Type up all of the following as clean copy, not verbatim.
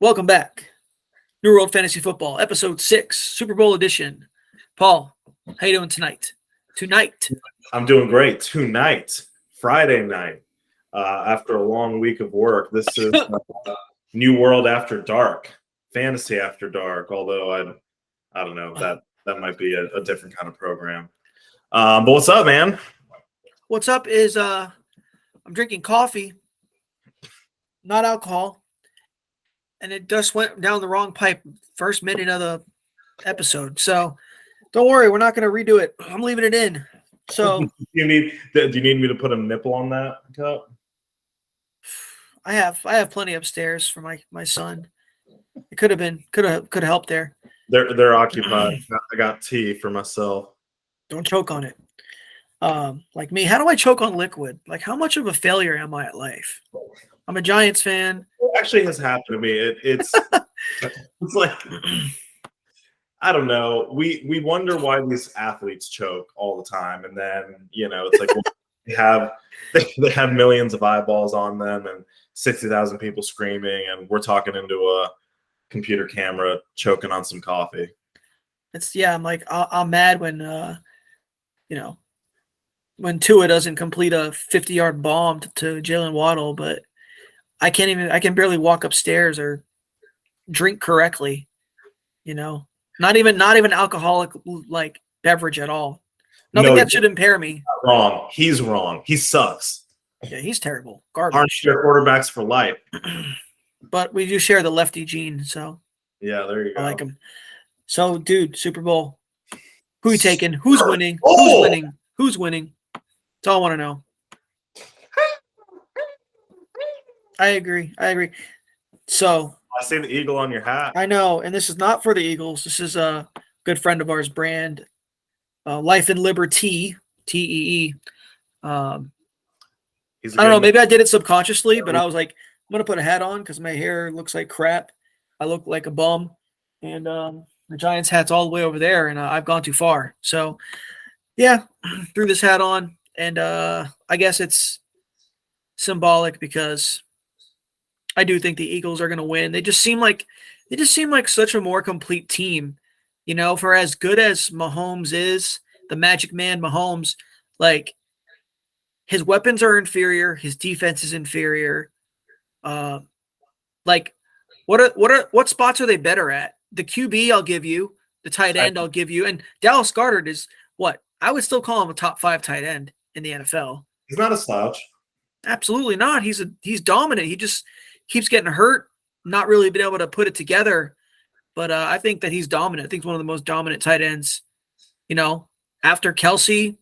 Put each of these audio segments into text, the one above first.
Welcome back. New World Fantasy Football, Episode 6, Super Bowl edition. Paul, how you doing tonight? I'm doing great. Tonight, Friday night, after a long week of work, this is New World After Dark, Fantasy After Dark, although I don't know, that might be a different kind of program. But what's up, man? What's up is I'm drinking coffee, not alcohol, and it just went down the wrong pipe first minute of the episode. So don't worry, we're not going to redo it. I'm leaving it in. So do you need me to put a nipple on that cup? I have plenty upstairs for my son. It could have helped there. They're occupied. I got tea for myself. Don't choke on it. Like me, how do I choke on liquid? Like, how much of a failure am I at life? I'm a Giants fan. It actually has happened to me. It's like, I don't know. We wonder why these athletes choke all the time, and then it's like they have millions of eyeballs on them and 60,000 people screaming, and we're talking into a computer camera choking on some coffee. I'm like I'm mad when when Tua doesn't complete a 50-yard bomb to Jalen Waddle, but I can barely walk upstairs or drink correctly. Not even alcoholic like beverage at all. Nothing that should impair me. Wrong. He's wrong. He sucks. Yeah, he's terrible. Garbage. Armchair quarterbacks for life. But we do share the lefty gene, so yeah, there you go. I like him. So, dude, Super Bowl. Who you taking? Who's winning? Oh! Who's winning? That's all I want to know. I agree. So I see the eagle on your hat. I know, and this is not for the Eagles. This is a good friend of ours, Brand, Life and Liberty, TEE. I don't know. Maybe I did it subconsciously, but I was like, I'm gonna put a hat on because my hair looks like crap. I look like a bum, and the Giants hat's all the way over there, and I've gone too far. So, yeah, threw this hat on, and I guess it's symbolic because I do think the Eagles are going to win. They just seem like such a more complete team. For as good as Mahomes is, the Magic Man Mahomes, like his weapons are inferior, his defense is inferior. Like what spots are they better at? The QB I'll give you, the tight end I'll give you, and Dallas Goedert is what I would still call him a top 5 tight end in the NFL. He's not a slouch. Absolutely not. He's dominant. He just keeps getting hurt, not really been able to put it together. But I think that he's dominant. I think he's one of the most dominant tight ends. After Kelsey,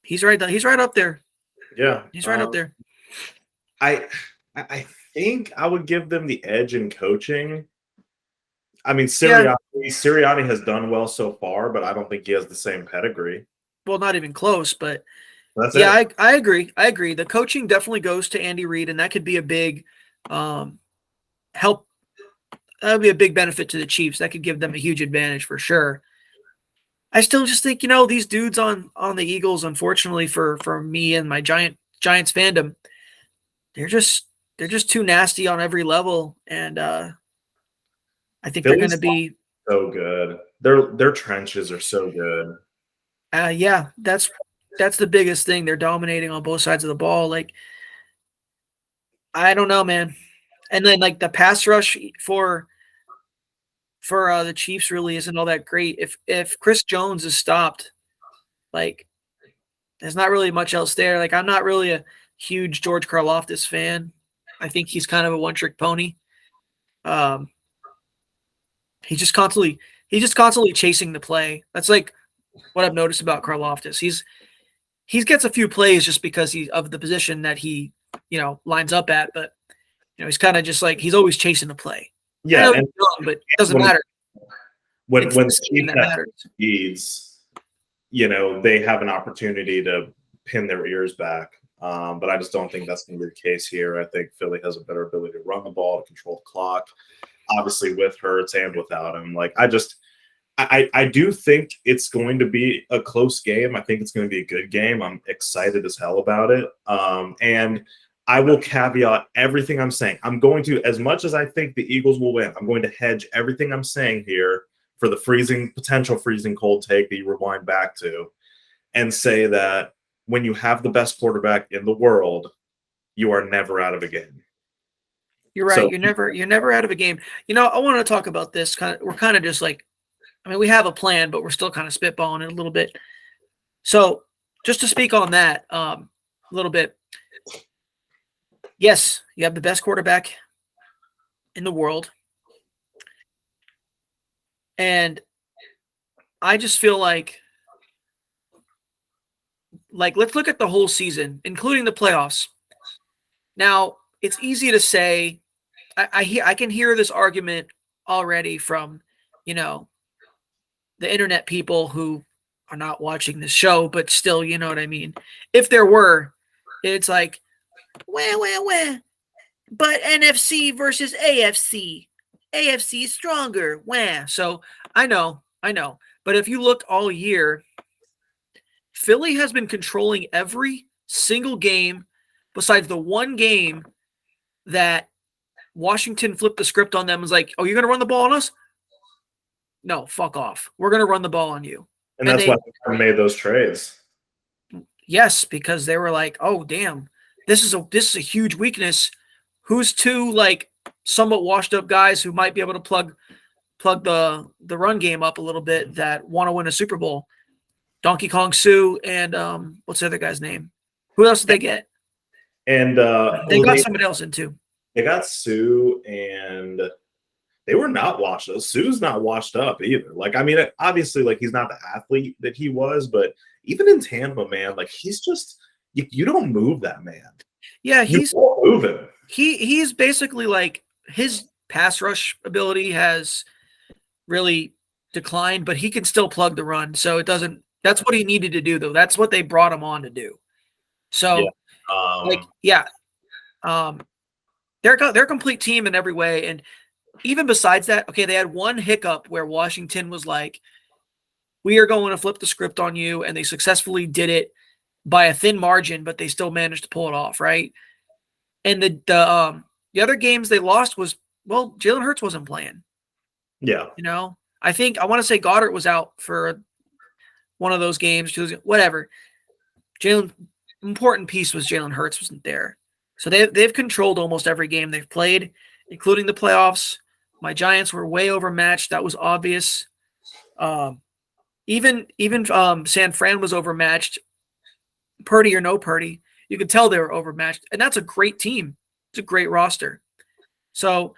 he's right up there. Yeah, he's right up there. I think I would give them the edge in coaching. I mean, Sirianni has done well so far, but I don't think he has the same pedigree. Well, not even close, but that's it. I agree. The coaching definitely goes to Andy Reid, and that could be a big help. That would be a big benefit to the Chiefs. That could give them a huge advantage for sure. I still just think, these dudes on the Eagles, unfortunately for me and my Giants fandom, they're just too nasty on every level, and I think they're going to be so good. Their trenches are so good. Yeah, that's the biggest thing. They're dominating on both sides of the ball. Like, I don't know, man. And then like the pass rush for the Chiefs really isn't all that great. If Chris Jones is stopped, like there's not really much else there. Like, I'm not really a huge George Karlaftis fan. I think he's kind of a one-trick pony. He's just constantly chasing the play. That's like what I've noticed about Karlaftis. He gets a few plays just because he's of the position that he lines up at, but he's kind of just like he's always chasing the play. Yeah, but it doesn't matter. When Chiefs have needs, they have an opportunity to pin their ears back. But I just don't think that's going to be the case here. I think Philly has a better ability to run the ball, to control the clock, obviously with Hurts and without him. Like, I do think it's going to be a close game. I think it's going to be a good game. I'm excited as hell about it. And I will caveat everything I'm saying. I'm going to, as much as I think the Eagles will win, I'm going to hedge everything I'm saying here for the potential freezing cold take that you rewind back to, and say that when you have the best quarterback in the world, you are never out of a game. You're right. So, you're never out of a game. I want to talk about this. We're kind of just like, we have a plan, but we're still kind of spitballing it a little bit. So just to speak on that a little bit. Yes, you have the best quarterback in the world. And I just feel like let's look at the whole season, including the playoffs. Now, it's easy to say, I can hear this argument already from, the internet people who are not watching this show, but still, you know what I mean? If there were, it's like, wah, but NFC versus AFC. AFC is stronger. Wah. So I know. But if you look all year, Philly has been controlling every single game besides the one game that Washington flipped the script on them and was like, oh, you're going to run the ball on us? No, fuck off. We're going to run the ball on you. And that's why they made those trades. Yes, because they were like, oh, damn, this is a huge weakness. Who's two somewhat washed up guys who might be able to plug the run game up a little bit that want to win a Super Bowl? Donkey Kong Sue and what's the other guy's name? Who else did they get? And they got somebody else in too. They got Sue, and they were not washed up. Sue's not washed up either. Obviously, he's not the athlete that he was, but even in Tampa, man, he's just you don't move that man. Yeah, he's moving. He's basically his pass rush ability has really declined, but he can still plug the run. So it doesn't. That's what he needed to do, though. That's what they brought him on to do. So, they're a complete team in every way. And even besides that, okay, they had one hiccup where Washington was like, we are going to flip the script on you, and they successfully did it by a thin margin, but they still managed to pull it off, right? And the other games they lost was, well, Jalen Hurts wasn't playing. Yeah. I want to say Goddard was out for one of those games. Whatever. Important piece was Jalen Hurts wasn't there. So they've controlled almost every game they've played, including the playoffs. My Giants were way overmatched. That was obvious. Even San Fran was overmatched. Purdy or no Purdy, you could tell they were overmatched. And that's a great team. It's a great roster. So,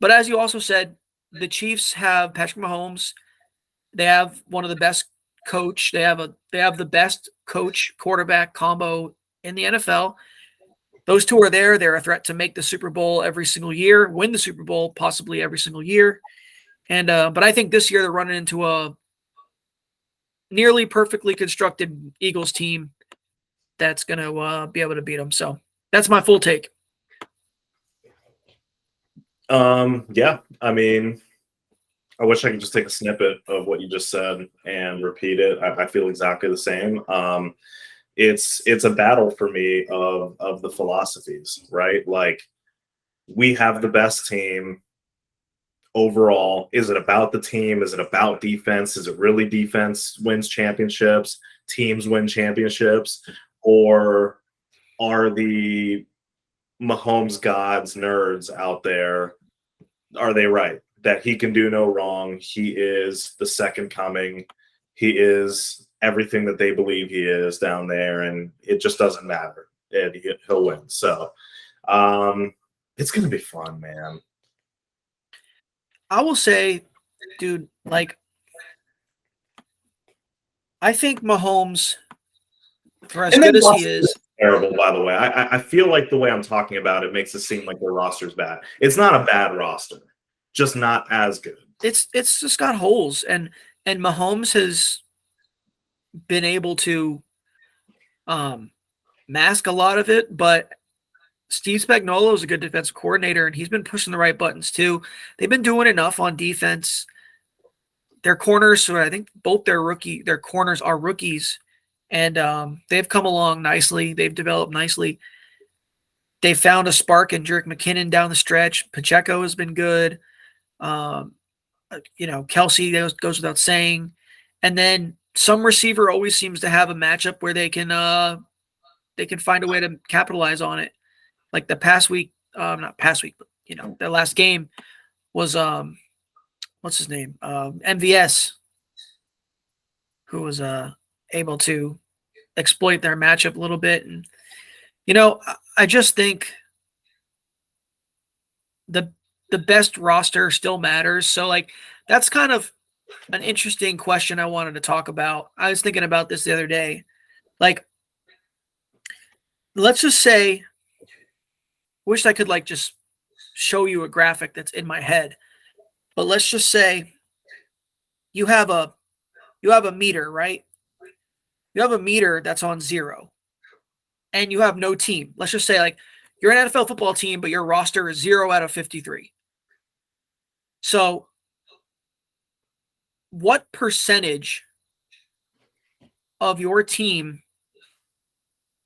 but as you also said, the Chiefs have Patrick Mahomes. They have one of the best coach. They have the best coach quarterback combo in the NFL. Those two are there. They're a threat to make the Super Bowl every single year, win the Super Bowl possibly every single year. And but I think this year they're running into a nearly perfectly constructed Eagles team that's going to be able to beat them. So that's my full take. Yeah, I mean, I wish I could just take a snippet of what you just said and repeat it. I feel exactly the same. It's a battle for me of the philosophies, right? We have the best team overall. Is it about the team? Is it about defense? Is it really defense wins championships? Teams win championships? Or are the Mahomes gods nerds out there, are they right that he can do no wrong? He is the second coming. He is everything that they believe he is down there, and it just doesn't matter. And he'll win. So it's going to be fun, man. I will say, dude, I think Mahomes, for as good as he is, terrible, by the way. I feel like the way I'm talking about it makes it seem like their roster's bad. It's not a bad roster, just not as good. It's just got holes, and Mahomes has been able to mask a lot of it, but Steve Spagnuolo is a good defensive coordinator, and he's been pushing the right buttons too. They've been doing enough on defense. Their corners, so I think both their corners are rookies, and they've come along nicely. They've developed nicely. They found a spark in Jerick McKinnon down the stretch. Pacheco has been good. Kelsey goes without saying. And then some receiver always seems to have a matchup where they can find a way to capitalize on it. Like the past week, not past week, but the last game was what's his name? MVS, who was able to exploit their matchup a little bit. And I just think the best roster still matters. So like that's kind of an interesting question I wanted to talk about. I was thinking about this the other day. Like, let's just say, wish I could like just show you a graphic that's in my head. But let's just say you have a meter, right? You have a meter that's on 0 and you have no team. Let's just say like you're an NFL football team, but your roster is 0 out of 53. So what percentage of your team,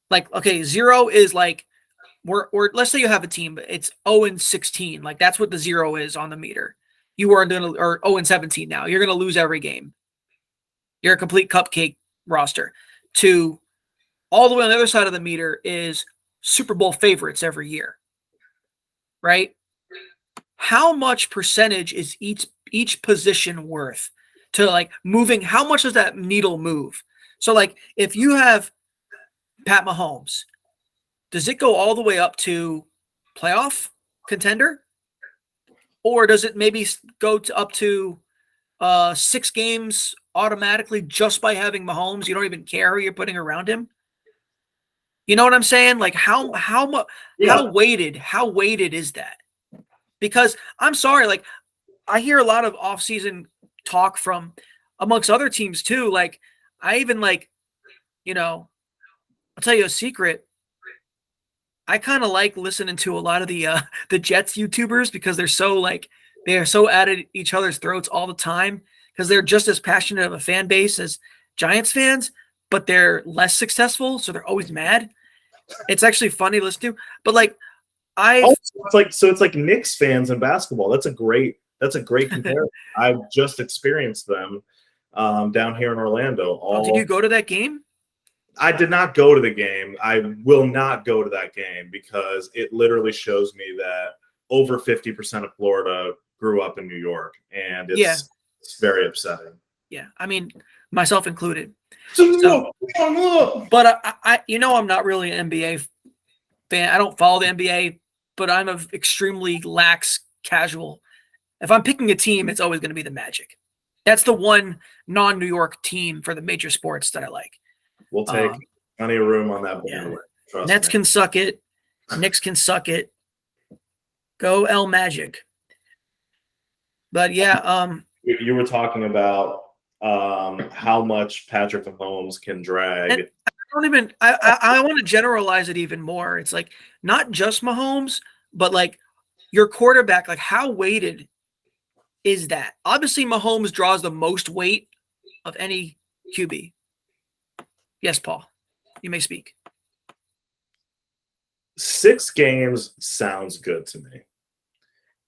like, okay, 0 is like, or let's say you have a team, but it's 0-16. Like that's what the 0 is on the meter. You are going to, or 0-17 now. You're going to lose every game. You're a complete cupcake roster. To all the way on the other side of the meter is Super Bowl favorites every year, right? How much percentage is each position worth to like moving? How much does that needle move? So like if you have Pat Mahomes, does it go all the way up to playoff contender? Or does it maybe go up to 6 games automatically just by having Mahomes? You don't even care who you're putting around him. You know what I'm saying? Like how weighted is that? Because I'm sorry, like I hear a lot of offseason talk from amongst other teams too. Like I even like, I'll tell you a secret. I kind of like listening to a lot of the Jets YouTubers because they are so at each other's throats all the time because they're just as passionate of a fan base as Giants fans, but they're less successful, so they're always mad. It's actually funny to listen to, but like it's like Knicks fans in basketball. That's a great comparison. I've just experienced them down here in Orlando. Did you go to that game? I did not go to the game. I will not go to that game because it literally shows me that over 50% of Florida grew up in New York, and it's very upsetting. Yeah, I mean, myself included. So, but I'm not really an NBA fan. I don't follow the NBA, but I'm an extremely lax casual. If I'm picking a team, it's always going to be the Magic. That's the one non-New York team for the major sports that I like. We'll take plenty of room on that. Yeah. Nets can suck it. Knicks can suck it. Go L Magic. But yeah, you were talking about how much Patrick Mahomes can drag. I want to generalize it even more. It's like not just Mahomes, but like your quarterback. Like how weighted is that? Obviously, Mahomes draws the most weight of any QB. Yes, Paul, you may speak. 6 games sounds good to me.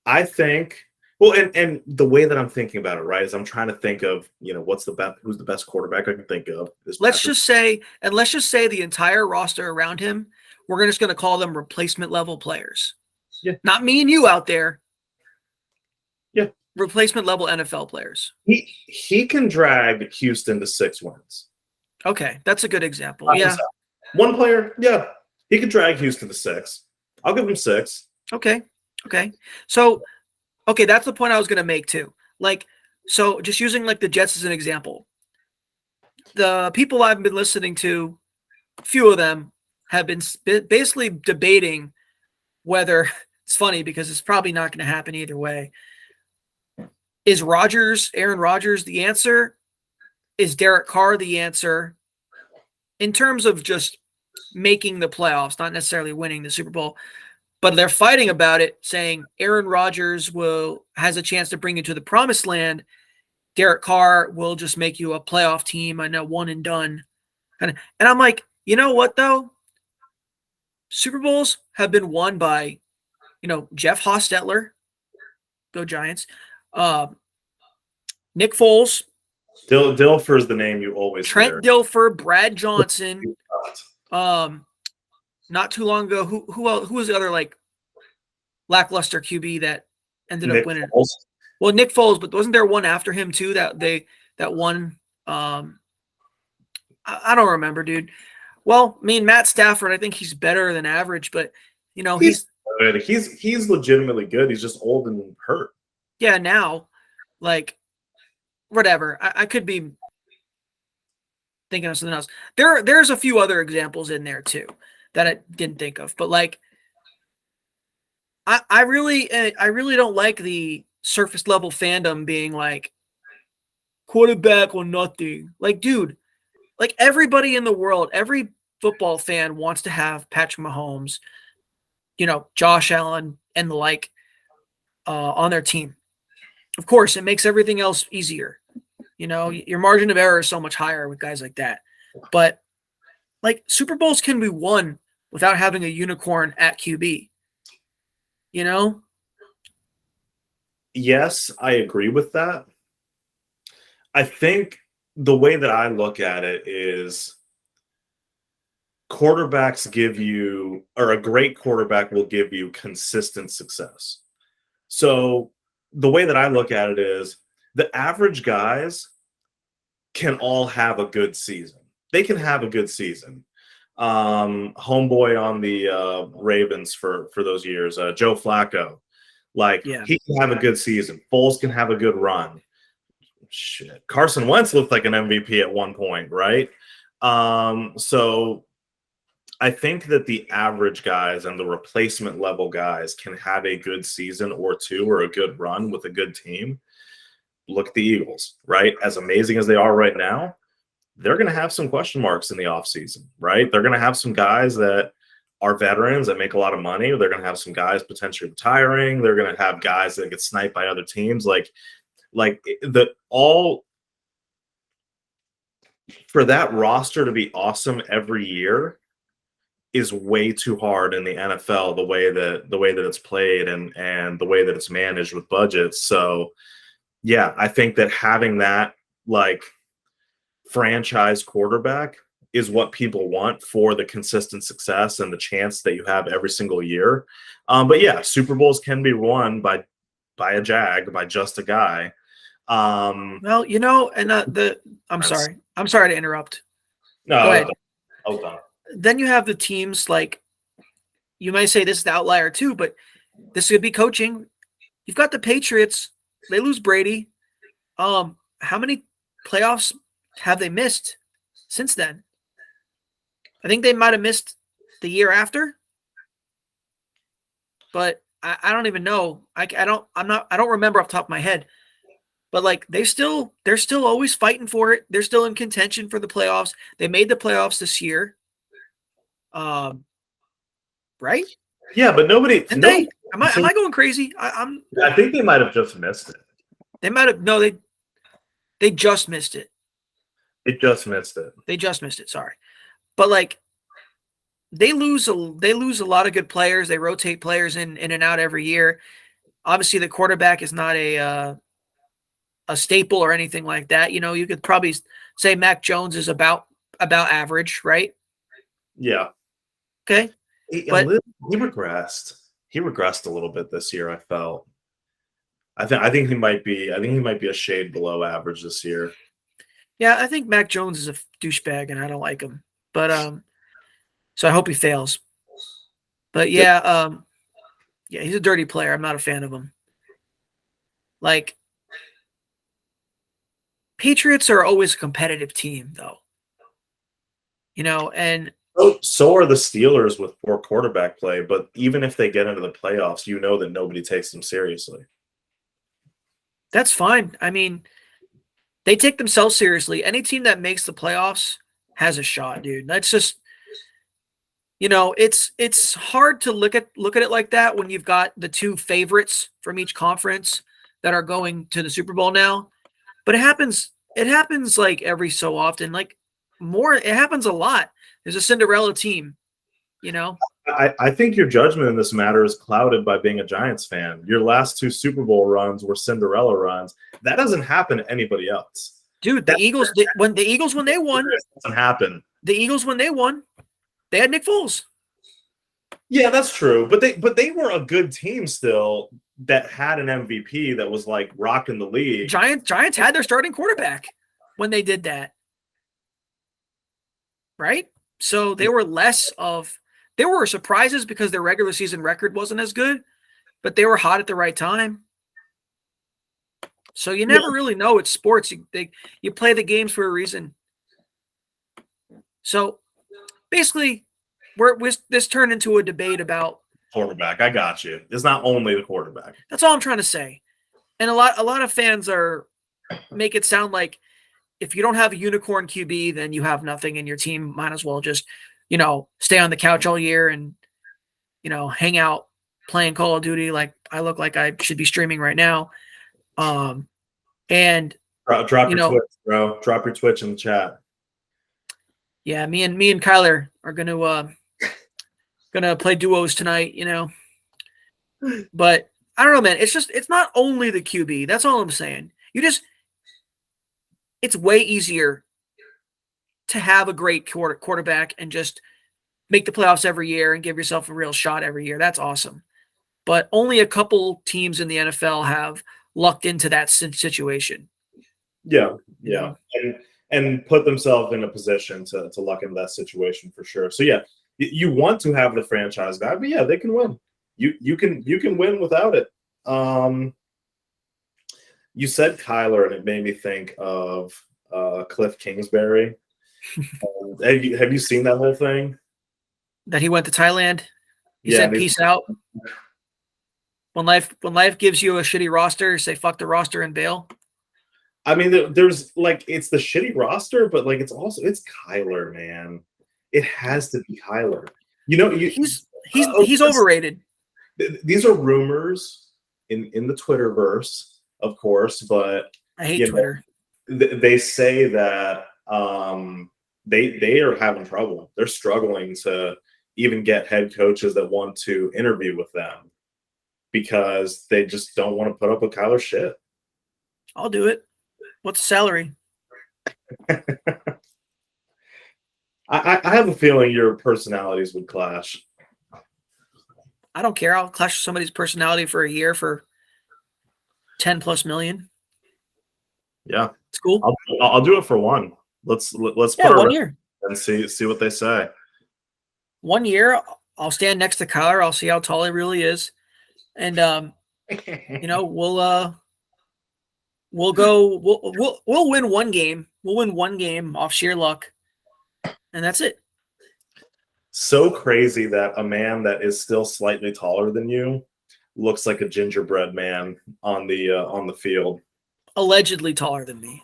I think, well, and the way that I'm thinking about it, right, is I'm trying to think of, who's the best quarterback I can think of. Let's just say the entire roster around him, we're just going to call them replacement level players. Yeah. Not me and you out there. Yeah. Replacement level NFL players. He can drag Houston to 6 wins. Okay, that's a good example. Yeah. One player, yeah. He could drag Houston to 6. I'll give him 6. Okay. So, that's the point I was going to make too. Like, so just using like the Jets as an example. The people I've been listening to, a few of them have been basically debating whether it's funny because it's probably not going to happen either way. Is Aaron Rodgers the answer? Is Derek Carr the answer in terms of just making the playoffs, not necessarily winning the Super Bowl? But they're fighting about it, saying Aaron Rodgers has a chance to bring you to the promised land. Derek Carr will just make you a playoff team. I know, one and done. And I'm like, you know what though? Super Bowls have been won by, Jeff Hostetler, go Giants, Nick Foles, Dilfer is the name you always Trent hear. Dilfer, Brad Johnson. Not too long ago, who was the other like lackluster QB that ended up winning? Foles. Well, Nick Foles, but wasn't there one after him too that won? I don't remember, dude. Well, I mean, Matt Stafford, I think he's better than average, but he's good. He's legitimately good. He's just old and hurt. Yeah, now, like, whatever. I could be thinking of something else. There's a few other examples in there too that I didn't think of, but like, I really don't like the surface level fandom being like quarterback or nothing. Like, dude, like everybody in the world, every football fan wants to have Patrick Mahomes, Josh Allen and the like on their team. Of course, it makes everything else easier. Your margin of error is so much higher with guys like that. But like Super Bowls can be won without having a unicorn at QB. Yes, I agree with that. I think the way that I look at it is quarterbacks give you, or a great quarterback will give you consistent success. So the way that I look at it is the average guys can all have a good season. They can have a good season. Homeboy on the Ravens for those years, Joe Flacco, he can have a good season. Foles can have a good run. Shit, Carson Wentz looked like an MVP at one point, right? So I think that the average guys and the replacement level guys can have a good season or two or a good run with a good team. Look at the Eagles, right? As amazing as they are right now, they're going to have some question marks in the offseason, right? They're going to have some guys that are veterans that make a lot of money. They're going to have some guys potentially retiring. They're going to have guys that get sniped by other teams. For that roster to be awesome every year is way too hard in the NFL, the way that it's played and the way that it's managed with budgets. So yeah, I think that having that franchise quarterback is what people want for the consistent success and the chance that you have every single year. But yeah, Super Bowls can be won by a jag, by just a guy. Well, I'm sorry to interrupt. No, go ahead. I was done. Then you have the teams you might say this is the outlier too, but this could be coaching. You've got the Patriots. They lose Brady. How many playoffs have they missed since then? I think they might have missed the year after, but I don't even know. I don't remember off the top of my head. But they're still always fighting for it. They're still in contention for the playoffs. They made the playoffs this year. Right? Yeah, but nobody. Am I going crazy? I think they might have just missed it. They might have. No, they just missed it. They just missed it. Sorry, but they lose a lot of good players. They rotate players in and out every year. Obviously, the quarterback is not a staple or anything like that. You could probably say Mac Jones is about average, right? Yeah. Okay. He regressed. He regressed a little bit this year, I felt. I think he might be a shade below average this year. Yeah, I think Mac Jones is a douchebag and I don't like him. But so I hope he fails. But yeah, he's a dirty player. I'm not a fan of him. Patriots are always a competitive team, though. And so are the Steelers with poor quarterback play. But even if they get into the playoffs, that nobody takes them seriously. That's fine. I mean, they take themselves seriously. Any team that makes the playoffs has a shot, dude. That's just, it's hard to look at it like that when you've got the two favorites from each conference that are going to the Super Bowl now. But it happens every so often. It happens a lot. There's a Cinderella team, I think your judgment in this matter is clouded by being a Giants fan. Your last 2 Super Bowl runs were Cinderella runs. That doesn't happen to anybody else. Dude, the Eagles, when they won, doesn't happen. The Eagles, when they won, they had Nick Foles. Yeah, that's true. But they were a good team still that had an MVP that was like rocking the league. Giants had their starting quarterback when they did that. Right? So they were there were surprises because their regular season record wasn't as good, but they were hot at the right time. So you never really know. It's sports. You play the games for a reason. So basically, this turned into a debate about quarterback. I got you. It's not only the quarterback. That's all I'm trying to say. And a lot of fans make it sound like if you don't have a unicorn QB, then you have nothing, and your team might as well just, stay on the couch all year and, hang out playing Call of Duty like I look like I should be streaming right now. And drop your Twitch, bro. Drop your Twitch in the chat. Yeah, me and Kyler are gonna play duos tonight, But I don't know, man. It's not only the QB. That's all I'm saying. It's way easier to have a great quarterback and just make the playoffs every year and give yourself a real shot every year. That's awesome. But only a couple teams in the NFL have lucked into that situation. Yeah. And put themselves in a position to luck into that situation for sure. So yeah, you want to have the franchise guy, but yeah, they can win. You can win without it. You said Kyler, and it made me think of Cliff Kingsbury. Have you seen that whole thing? That he went to Thailand. He said, "Peace out." When life gives you a shitty roster, say fuck the roster and bail. I mean, there's it's the shitty roster, but it's Kyler, man. It has to be Kyler. He's overrated. These are rumors in the Twitterverse, of course, but I hate Twitter. They say that they are having trouble. They're struggling to even get head coaches that want to interview with them because they just don't want to put up with Kyler's shit. I'll do it. What's the salary? I have a feeling your personalities would clash. I don't care. I'll clash somebody's personality for a year for 10+ million. Yeah, it's cool. I'll do it for one. Let's put 1 year and see what they say. 1 year, I'll stand next to Kyler. I'll see how tall he really is, and we'll win one game. We'll win one game off sheer luck, and that's it. So crazy that a man that is still slightly taller than you looks like a gingerbread man on the field. Allegedly taller than me.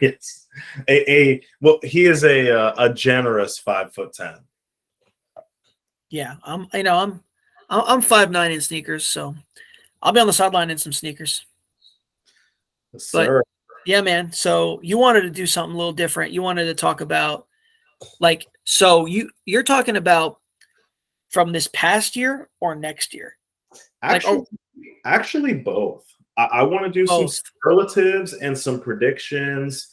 Yes. He is a generous 5'10". Yeah, I'm 5'9" in sneakers, so I'll be on the sideline in some sneakers. Yes, sir. But yeah, man. So you wanted to do something a little different. You wanted to talk about so you're talking about from this past year or next year? Actually both. I want to do some superlatives and some predictions,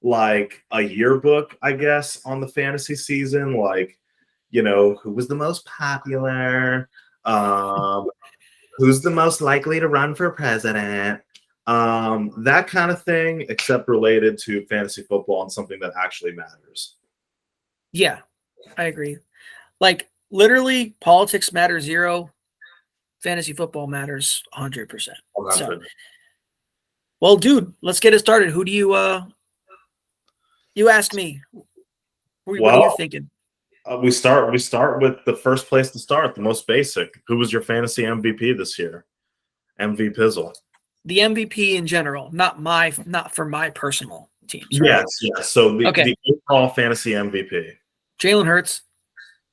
like a yearbook, I guess, on the fantasy season. Who was the most popular? Who's the most likely to run for president? That kind of thing, except related to fantasy football and something that actually matters. Yeah, I agree. Literally, politics matter 0. Fantasy football matters 100%. So, well, dude, let's get it started. Who do you ask me? What are you thinking? We start with the first place to start, the most basic. Who was your fantasy MVP this year? MV Pizzle. The MVP in general, not for my personal teams. Right? Yes. So the overall fantasy MVP. Jalen Hurts.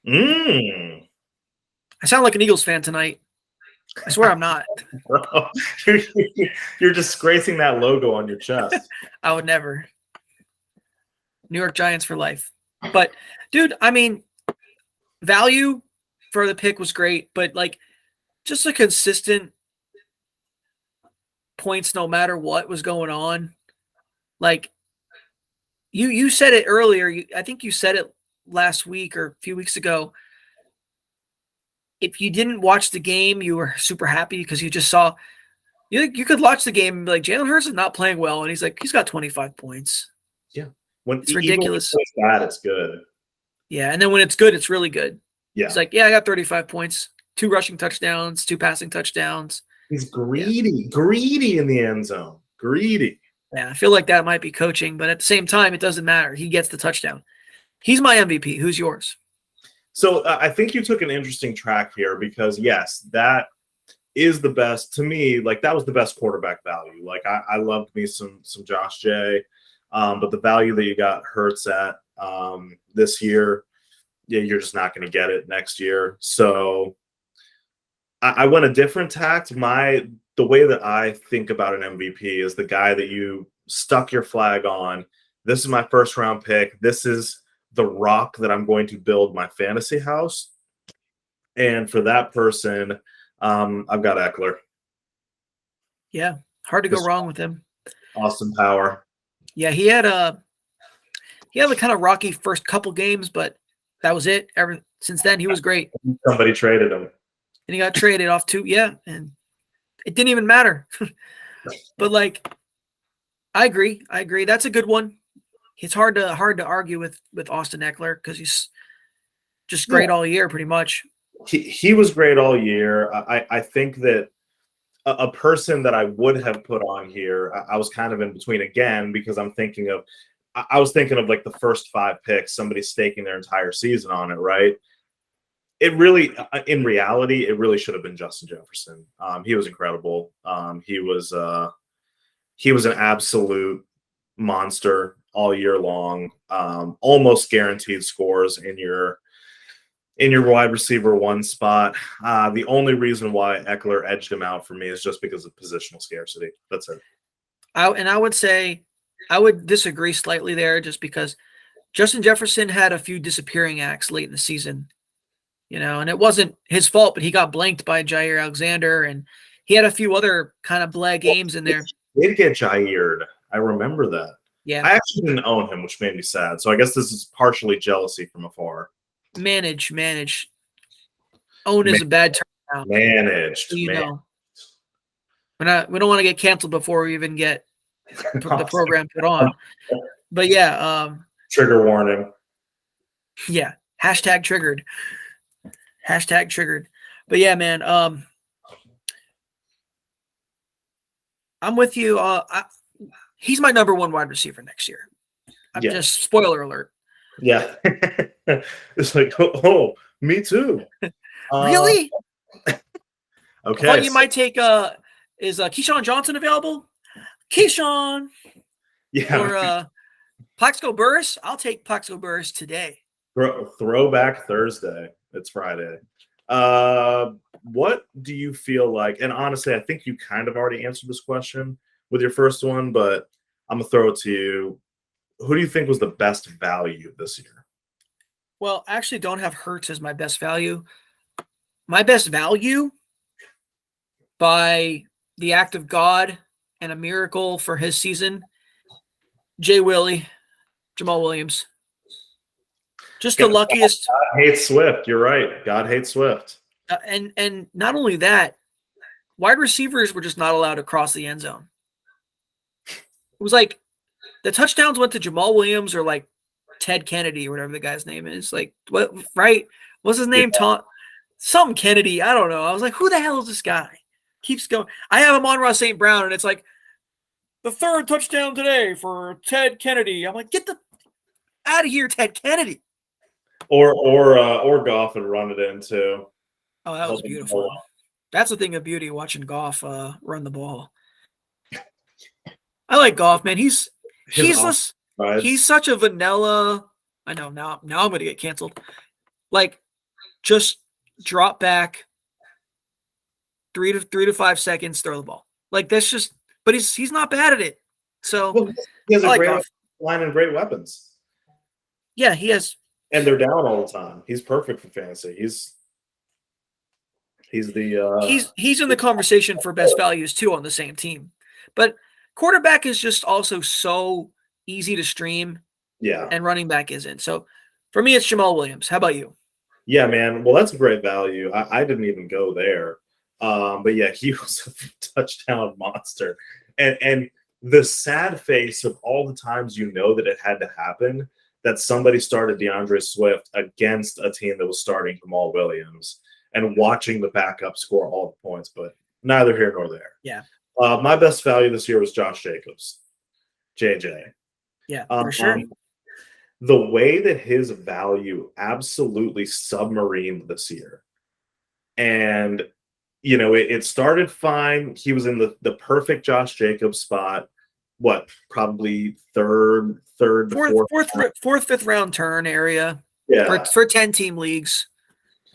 I sound like an Eagles fan tonight. I swear I'm not. You're disgracing that logo on your chest. I would never. New York Giants for life. But, dude, I mean, value for the pick was great, but like just a consistent points no matter what was going on. Like you said it earlier. I think you said it last week or a few weeks ago. If you didn't watch the game, you were super happy because you just saw you could watch the game and be like, Jalen Hurts is not playing well, and he's got 25 points. Yeah. When it's ridiculous. Even when it's bad, it's good. Yeah, and then when it's good, it's really good. Yeah. He's like, yeah, I got 35 points, 2 rushing touchdowns, 2 passing touchdowns. He's greedy in the end zone. Greedy. Yeah, I feel like that might be coaching, but at the same time, it doesn't matter. He gets the touchdown. He's my MVP. Who's yours? So I think you took an interesting track here because, yes, that is the best. To me, like, that was the best quarterback value. Like, I loved me some Josh Jay, but the value that you got Hurts at this year, yeah, you're just not going to get it next year. So I went a different tact. The way that I think about an MVP is the guy that you stuck your flag on. This is my first round pick. This is the rock that I'm going to build my fantasy house. And for that person, I've got Eckler. Yeah, hard to go wrong with him. Awesome power. Yeah, he had a kind of rocky first couple games, but that was it. Since then, he was great. Somebody traded him. And he got traded off too. Yeah, and it didn't even matter. But like, I agree. That's a good one. It's hard to argue with Austin Eckler because he's just great all year, pretty much. He was great all year. I think that a person that I would have put on here, I was kind of in between again because I was thinking of like the first 5 picks, somebody staking their entire season on it, right? It really, in reality, it really should have been Justin Jefferson. He was incredible. He was an absolute monster all year long. Almost guaranteed scores in your wide receiver 1 spot. The only reason why Eckler edged him out for me is just because of positional scarcity. That's it. I would say I would disagree slightly there just because Justin Jefferson had a few disappearing acts late in the season, and it wasn't his fault, but he got blanked by Jair Alexander, and he had a few other kind of blag games in there. He did get Jaired. I remember that. Yeah. I actually didn't own him, which made me sad. So I guess this is partially jealousy from afar. Manage. Own is a bad term now. Managed. We don't want to get canceled before we even get the program put on. But yeah. Trigger warning. Yeah. #triggered. #triggered. But yeah, man. I'm with you. He's my number 1 wide receiver next year. I'm just spoiler alert. Yeah. It's like, oh, me too. Really? Okay. I thought you might take is Keyshawn Johnson available? Keyshawn. Yeah. Or Plaxico Burress? I'll take Plaxico Burress today. Throwback Thursday. It's Friday. What do you feel like? And honestly, I think you kind of already answered this question with your first one, but I'm gonna throw it to you. Who do you think was the best value this year? Well, I actually don't have Hurts as my best value. My best value, by the act of God and a miracle for his season, Jay Willie, Jamal Williams. Just the luckiest. God hates Swift. You're right. God hates Swift. And not only that, wide receivers were just not allowed to cross the end zone. It was like the touchdowns went to Jamal Williams or like Ted Kennedy or whatever the guy's name is. Like, what? Right? What's his name? Yeah. Some Kennedy. I don't know. I was like, who the hell is this guy? Keeps going. I have him on Ross St. Brown, and it's like the 3rd touchdown today for Ted Kennedy. I'm like, get the out of here, Ted Kennedy. Or Goff would run it in too. Oh, that was beautiful. That's the thing of beauty, watching Goff run the ball. I like Goff, man. He's such a vanilla. I know now I'm going to get canceled. Like, just drop back 3 to 5 seconds, throw the ball. Like, that's just. But he's not bad at it. So he has a great line and great weapons. Yeah, he has. And they're down all the time. He's perfect for fantasy. He's the he's in the conversation for best values too on the same team. But quarterback is just also so easy to stream, yeah. and running back isn't. So for me, it's Jamal Williams. How about you? Yeah, man. Well, that's a great value. I didn't even go there. But yeah, he was a touchdown monster. And the sad face of all the times you know that it had to happen, that somebody started DeAndre Swift against a team that was starting Jamal Williams and watching the backup score all the points, but neither here nor there. Yeah. My best value this year was Josh Jacobs, JJ. Yeah, for sure. The way that his value absolutely submarined this year. And, it started fine. He was in the perfect Josh Jacobs spot. What, probably third to fourth, fifth round turn area. Yeah. For 10-team leagues.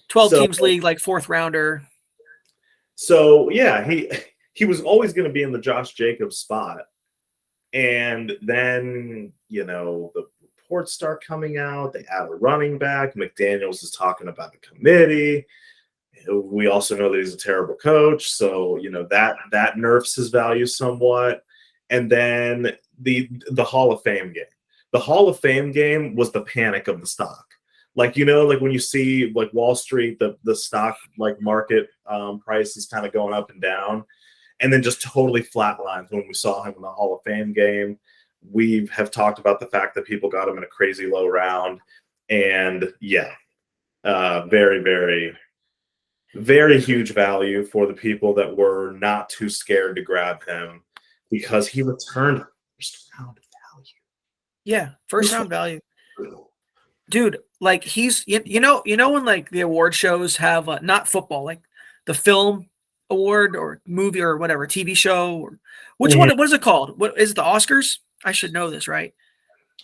12 teams league, like fourth rounder. So, yeah, he was always going to be in the Josh Jacobs spot. And then, the reports start coming out. They add a running back. McDaniels is talking about the committee. We also know that he's a terrible coach. So, that nerfs his value somewhat. And then the Hall of Fame game. The Hall of Fame game was the panic of the stock. Like when you see like Wall Street, the stock like market price is kind of going up and down, and then just totally flatlines when we saw him in the Hall of Fame game. We have talked about the fact that people got him in a crazy low round, and very, very, very huge value for the people that were not too scared to grab him because he returned first round value. Yeah, first round value. Dude, like he's when like the award shows have not football, like the film award or movie or whatever TV show or which one? What is it called? What is it? The Oscars? I should know this, right?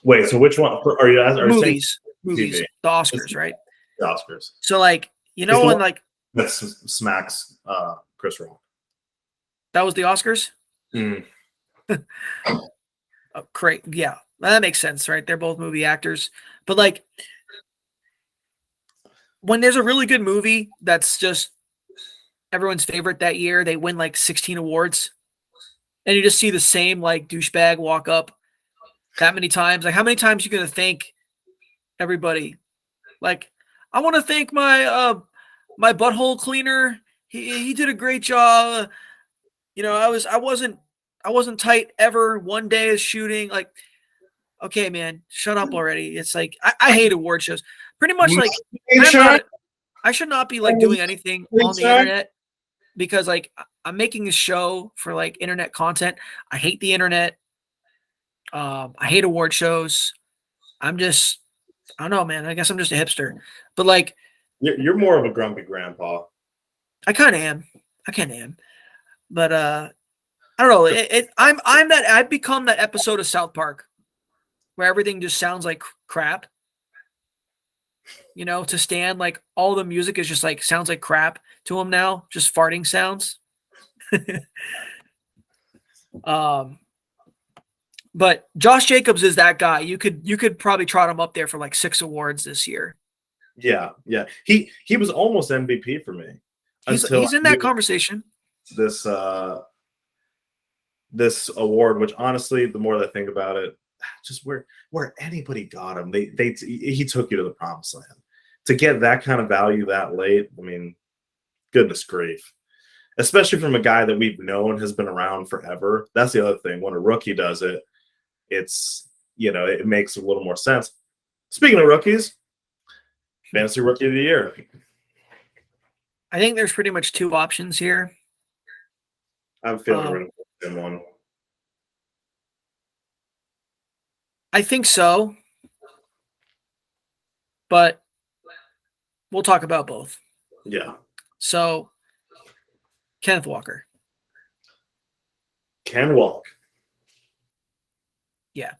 Wait, so which one are you movies? Movies, TV? The Oscars, right? The Oscars. So like when like that smacks Chris Rock. That was the Oscars. Oh, great, yeah, that makes sense, right? They're both movie actors, but like when there's a really good movie that's just everyone's favorite that year, they win like 16 awards, and you just see the same like douchebag walk up that many times. Like, how many times are you gonna thank everybody? Like, I want to thank my my butthole cleaner. He did a great job. I wasn't tight ever one day of shooting. Like, okay, man, shut up already. It's like I hate award shows. Pretty much like I should not be like doing anything on the internet because like I'm making a show for like internet content. I hate the internet. I hate award shows. I don't know, man. I guess I'm just a hipster. But like you're more of a grumpy grandpa. I kind of am. But I don't know. I've become that episode of South Park where everything just sounds like crap. To Stan, like all the music is just like sounds like crap to him now, just farting sounds. But Josh Jacobs is that guy. You could probably trot him up there for like 6 awards this year. Yeah. He was almost MVP for me. He's in that conversation. This award, which honestly, the more that I think about it, just where anybody got him, he took you to the promised land. To get that kind of value that late, I mean, goodness grief. Especially from a guy that we've known has been around forever. That's the other thing. When a rookie does it, it's, it makes a little more sense. Speaking of rookies, fantasy rookie of the year. I think there's pretty much 2 options here. I'm feeling we're going to put in one. I think so. But we'll talk about both. Yeah. So, Kenneth Walker. Can walk. Yeah.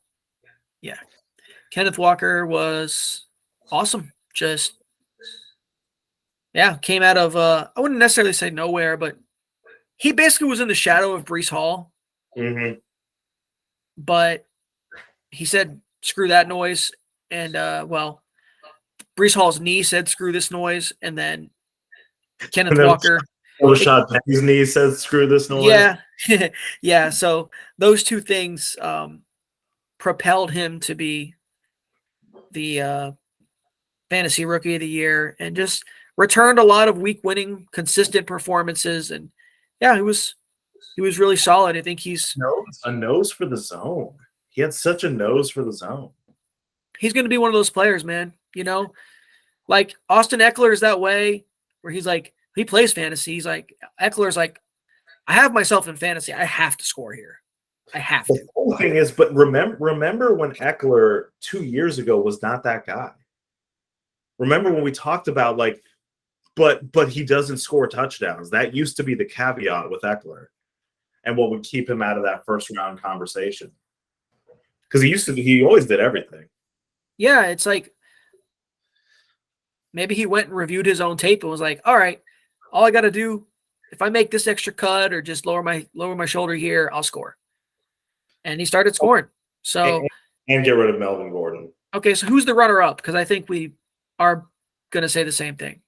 Kenneth Walker was awesome. Just, came out of, I wouldn't necessarily say nowhere, but he basically was in the shadow of Breece Hall. Mm-hmm. But he said, screw that noise. And, Breece Hall's knee said, screw this noise. And then Kenneth And then Walker. Rashad Penny's knee says, "Screw this noise." Yeah, yeah. So those two things propelled him to be the fantasy rookie of the year, and just returned a lot of week winning, consistent performances. And yeah, he was really solid. I think he's a nose for the zone. He had such a nose for the zone. He's going to be one of those players, man. You know, like Austin Eckler is that way, where he's like, he plays fantasy. He's like, Eckler's like, I have myself in fantasy. I have to score here. I have to. The whole thing is, but remember when Eckler 2 years ago was not that guy. Remember when we talked about like, but he doesn't score touchdowns. That used to be the caveat with Eckler, and what would keep him out of that first round conversation. Because he always did everything. Yeah, it's like maybe he went and reviewed his own tape and was like, all right, all I got to do, if I make this extra cut or just lower my shoulder here, I'll score. And he started scoring. So and get rid of Melvin Gordon. Okay, so who's the runner-up? Because I think we are going to say the same thing.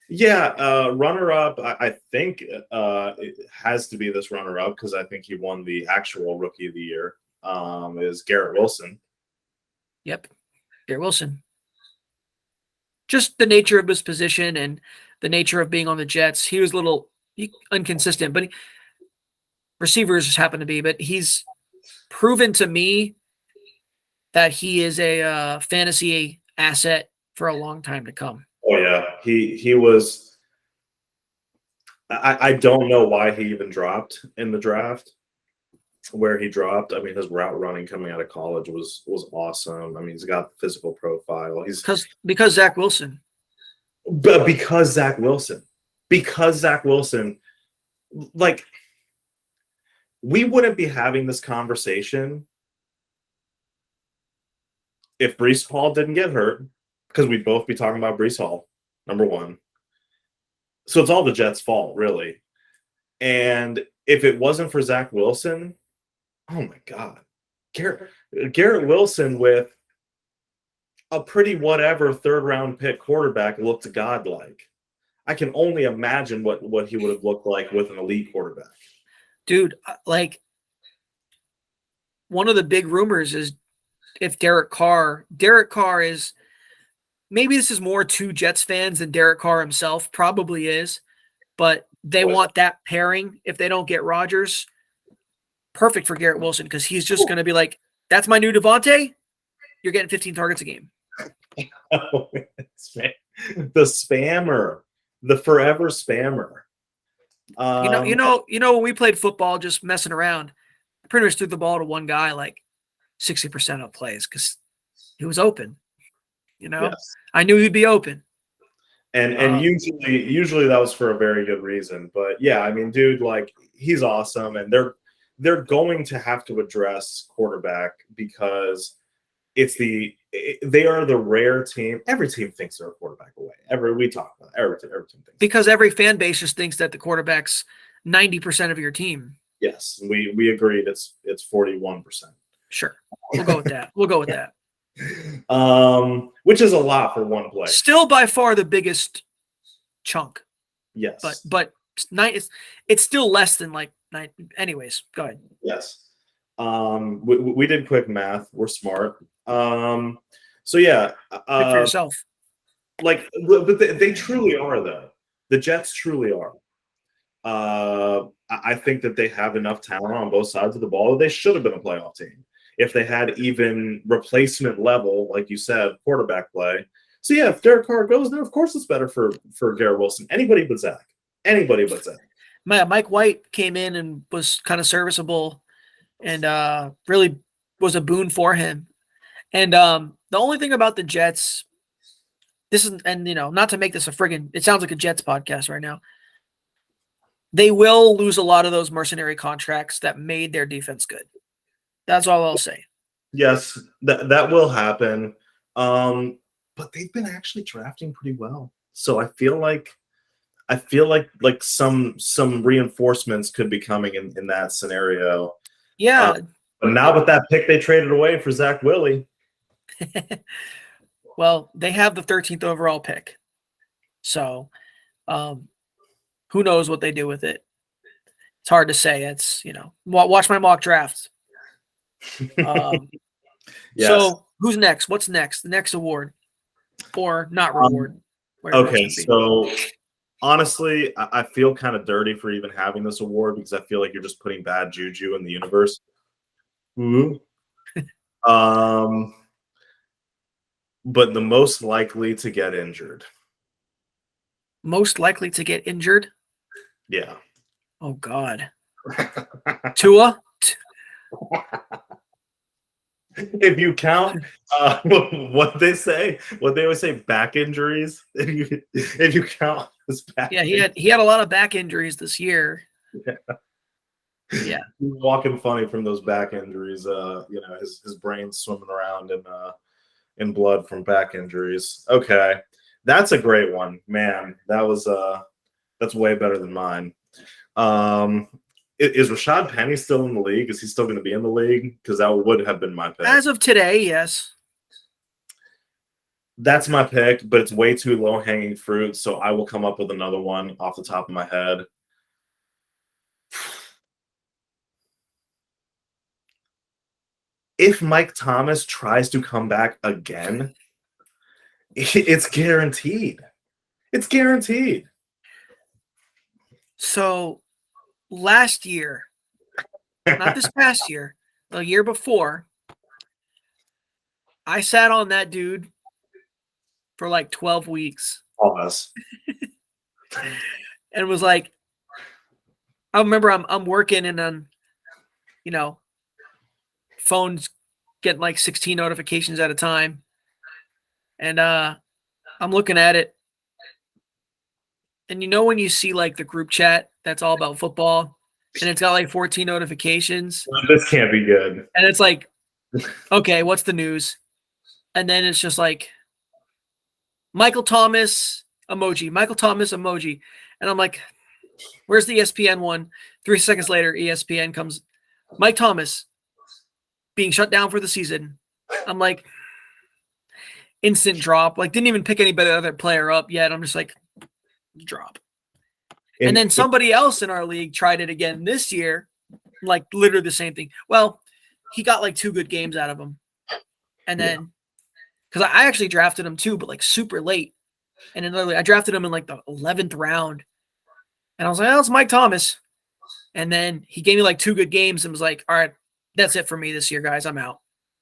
Yeah, runner-up, I think it has to be this runner-up because I think he won the actual Rookie of the Year, is Garrett Wilson. Yep, Garrett Wilson. Just the nature of his position and the nature of being on the Jets. He was a little inconsistent, but receivers just happen to be. But he's proven to me that he is a fantasy asset for a long time to come. Oh yeah, he was. I don't know why he even dropped in the draft. Where he dropped, I mean, his route running coming out of college was awesome. I mean, he's got the physical profile. He's because Zach Wilson. But because Zach Wilson, like we wouldn't be having this conversation if Breece Hall didn't get hurt, because we'd both be talking about Breece Hall, number one. So it's all the Jets' fault, really. And if it wasn't for Zach Wilson, oh my God, Garrett Wilson with a pretty whatever third-round pick quarterback looked godlike. I can only imagine what he would have looked like with an elite quarterback. Dude, like one of the big rumors is if Derek Carr is, maybe this is more to Jets fans than Derek Carr himself, probably is, but they want that pairing if they don't get Rodgers. Perfect for Garrett Wilson because he's just going to be like, that's my new Devontae. You're getting 15 targets a game. Oh, the spammer, the forever spammer. You know, when we played football, just messing around, I pretty much threw the ball to one guy like 60% of plays because he was open. You know, yes. I knew he'd be open. And usually that was for a very good reason. But yeah, I mean, dude, like he's awesome, and they're going to have to address quarterback because they are the rare team. Every team thinks they're a quarterback away. We talk about it. Every team thinks because every fan base just thinks that the quarterback's 90% of your team. Yes, we agreed. It's 41%. Sure, we'll go with that. We'll go with that. Which is a lot for one play. Still by far the biggest chunk. Yes, but it's still less than like 9. Anyways, go ahead. Yes. We did quick math. We're smart. So yeah. Pick for yourself. Like, but they truly are, though. The Jets truly are. I think that they have enough talent on both sides of the ball that they should have been a playoff team if they had even replacement level, like you said, quarterback play. So yeah, if Derek Carr goes there, of course it's better for Garrett Wilson. Anybody but Zach. Mike White came in and was kind of serviceable and really was a boon for him. And the only thing about the Jets, not to make this it sounds like a Jets podcast right now. They will lose a lot of those mercenary contracts that made their defense good. That's all I'll say. Yes, that will happen. But they've been actually drafting pretty well. So I feel like some reinforcements could be coming in that scenario. Yeah. But now with that pick they traded away for Zach Willie. Well, they have the 13th overall pick. So Who knows what they do with it? It's hard to say. It's, watch my mock drafts. Yes. So who's next? What's next? The next award or not reward? Okay, so honestly, I feel kind of dirty for even having this award because I feel like you're just putting bad juju in the universe. But the most likely to get injured. Most likely to get injured? Yeah. Oh, God. Tua? If you count what they always say, back injuries. If you count his back, yeah, he had a lot of back injuries this year. Yeah, he's walking funny from those back injuries. His brain's swimming around in blood from back injuries. Okay, that's a great one, man. That's way better than mine. Is Rashad Penny still in the league? Is he still going to be in the league? Because that would have been my pick. As of today, yes. That's my pick, but it's way too low-hanging fruit, so I will come up with another one off the top of my head. If Mike Thomas tries to come back again, it's guaranteed. It's guaranteed. So last year, not this past year, the year before, I sat on that dude for like 12 weeks. Pause. And was like, I remember I'm working and then, phones getting like 16 notifications at a time. And I'm looking at it. And when you see like the group chat that's all about football and it's got like 14 notifications. This can't be good. And it's like, okay, what's the news? And then it's just like Michael Thomas emoji, Michael Thomas emoji. And I'm like, where's the ESPN one? 3 seconds later, ESPN comes, Mike Thomas being shut down for the season. I'm like, instant drop. Like, didn't even pick anybody other player up yet. I'm just like, drop. And then somebody else in our league tried it again this year, like literally the same thing. Well, he got like 2 good games out of him. And then, because I actually drafted him too, but like super late. And then I drafted him in like the 11th round. And I was like, oh, it's Mike Thomas. And then he gave me like 2 good games and was like, all right, that's it for me this year, guys. I'm out.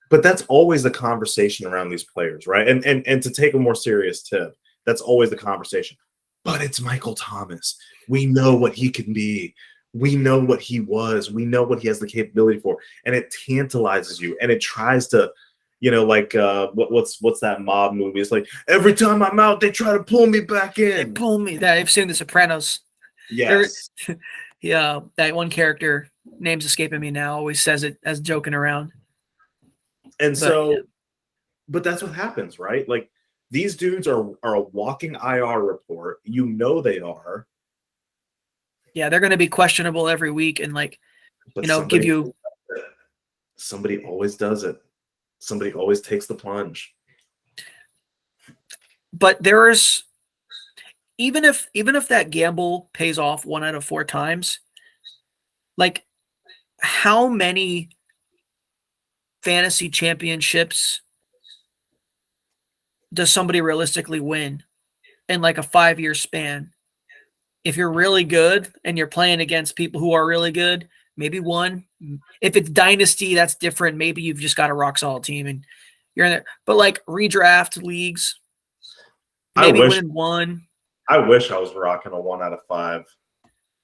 But that's always the conversation around these players, right? And to take a more serious tip, that's always the conversation. But it's Michael Thomas. We know what he can be. We know what he was. We know what he has the capability for. And it tantalizes you. And it tries to, what's that mob movie? It's like, every time I'm out, they try to pull me back in. They pull me. I've seen The Sopranos. Yes. Yeah, that one character, name's escaping me now, always says it as joking around. And but that's what happens, right? Like, these dudes are a walking IR report. They are. Yeah, they're going to be questionable every week and give you. Somebody always does it. Somebody always takes the plunge. But there is, even if that gamble pays off 1 out of 4 times, like how many fantasy championships does somebody realistically win in like a 5-year span? If you're really good and you're playing against people who are really good, maybe 1. If it's dynasty, that's different. Maybe you've just got a rock solid team and you're in there. But like redraft leagues, maybe win 1. I wish I was rocking a 1 out of 5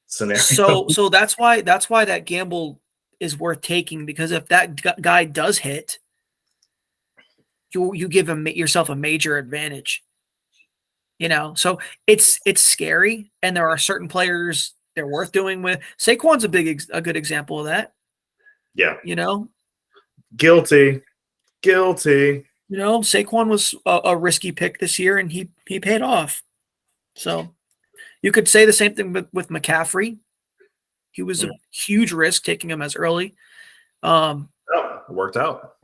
scenario. So that's why that gamble is worth taking, because if that guy does hit, you give yourself a major advantage. So it's scary, and there are certain players they're worth doing with. Saquon's a good example of that. Yeah. Guilty. Saquon was a risky pick this year, and he paid off. So you could say the same thing with McCaffrey. He was a huge risk taking him as early. Worked out.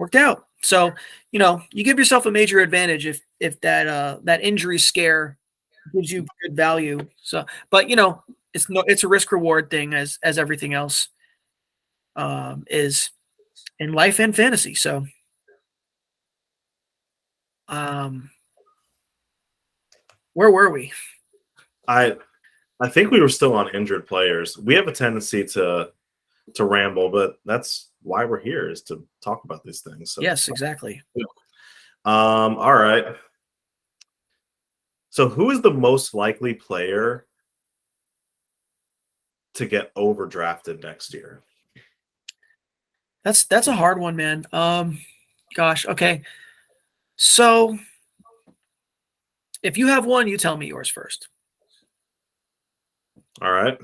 So, you give yourself a major advantage if that injury scare gives you good value. So, but it's a risk reward thing as everything else is in life and fantasy. So where were we? I think we were still on injured players. We have a tendency to ramble, but that's why we're here, is to talk about these things. So Yes, exactly. All right. So who is the most likely player to get overdrafted next year? That's a hard one, man. Gosh, okay. So if you have one, you tell me yours first. All right.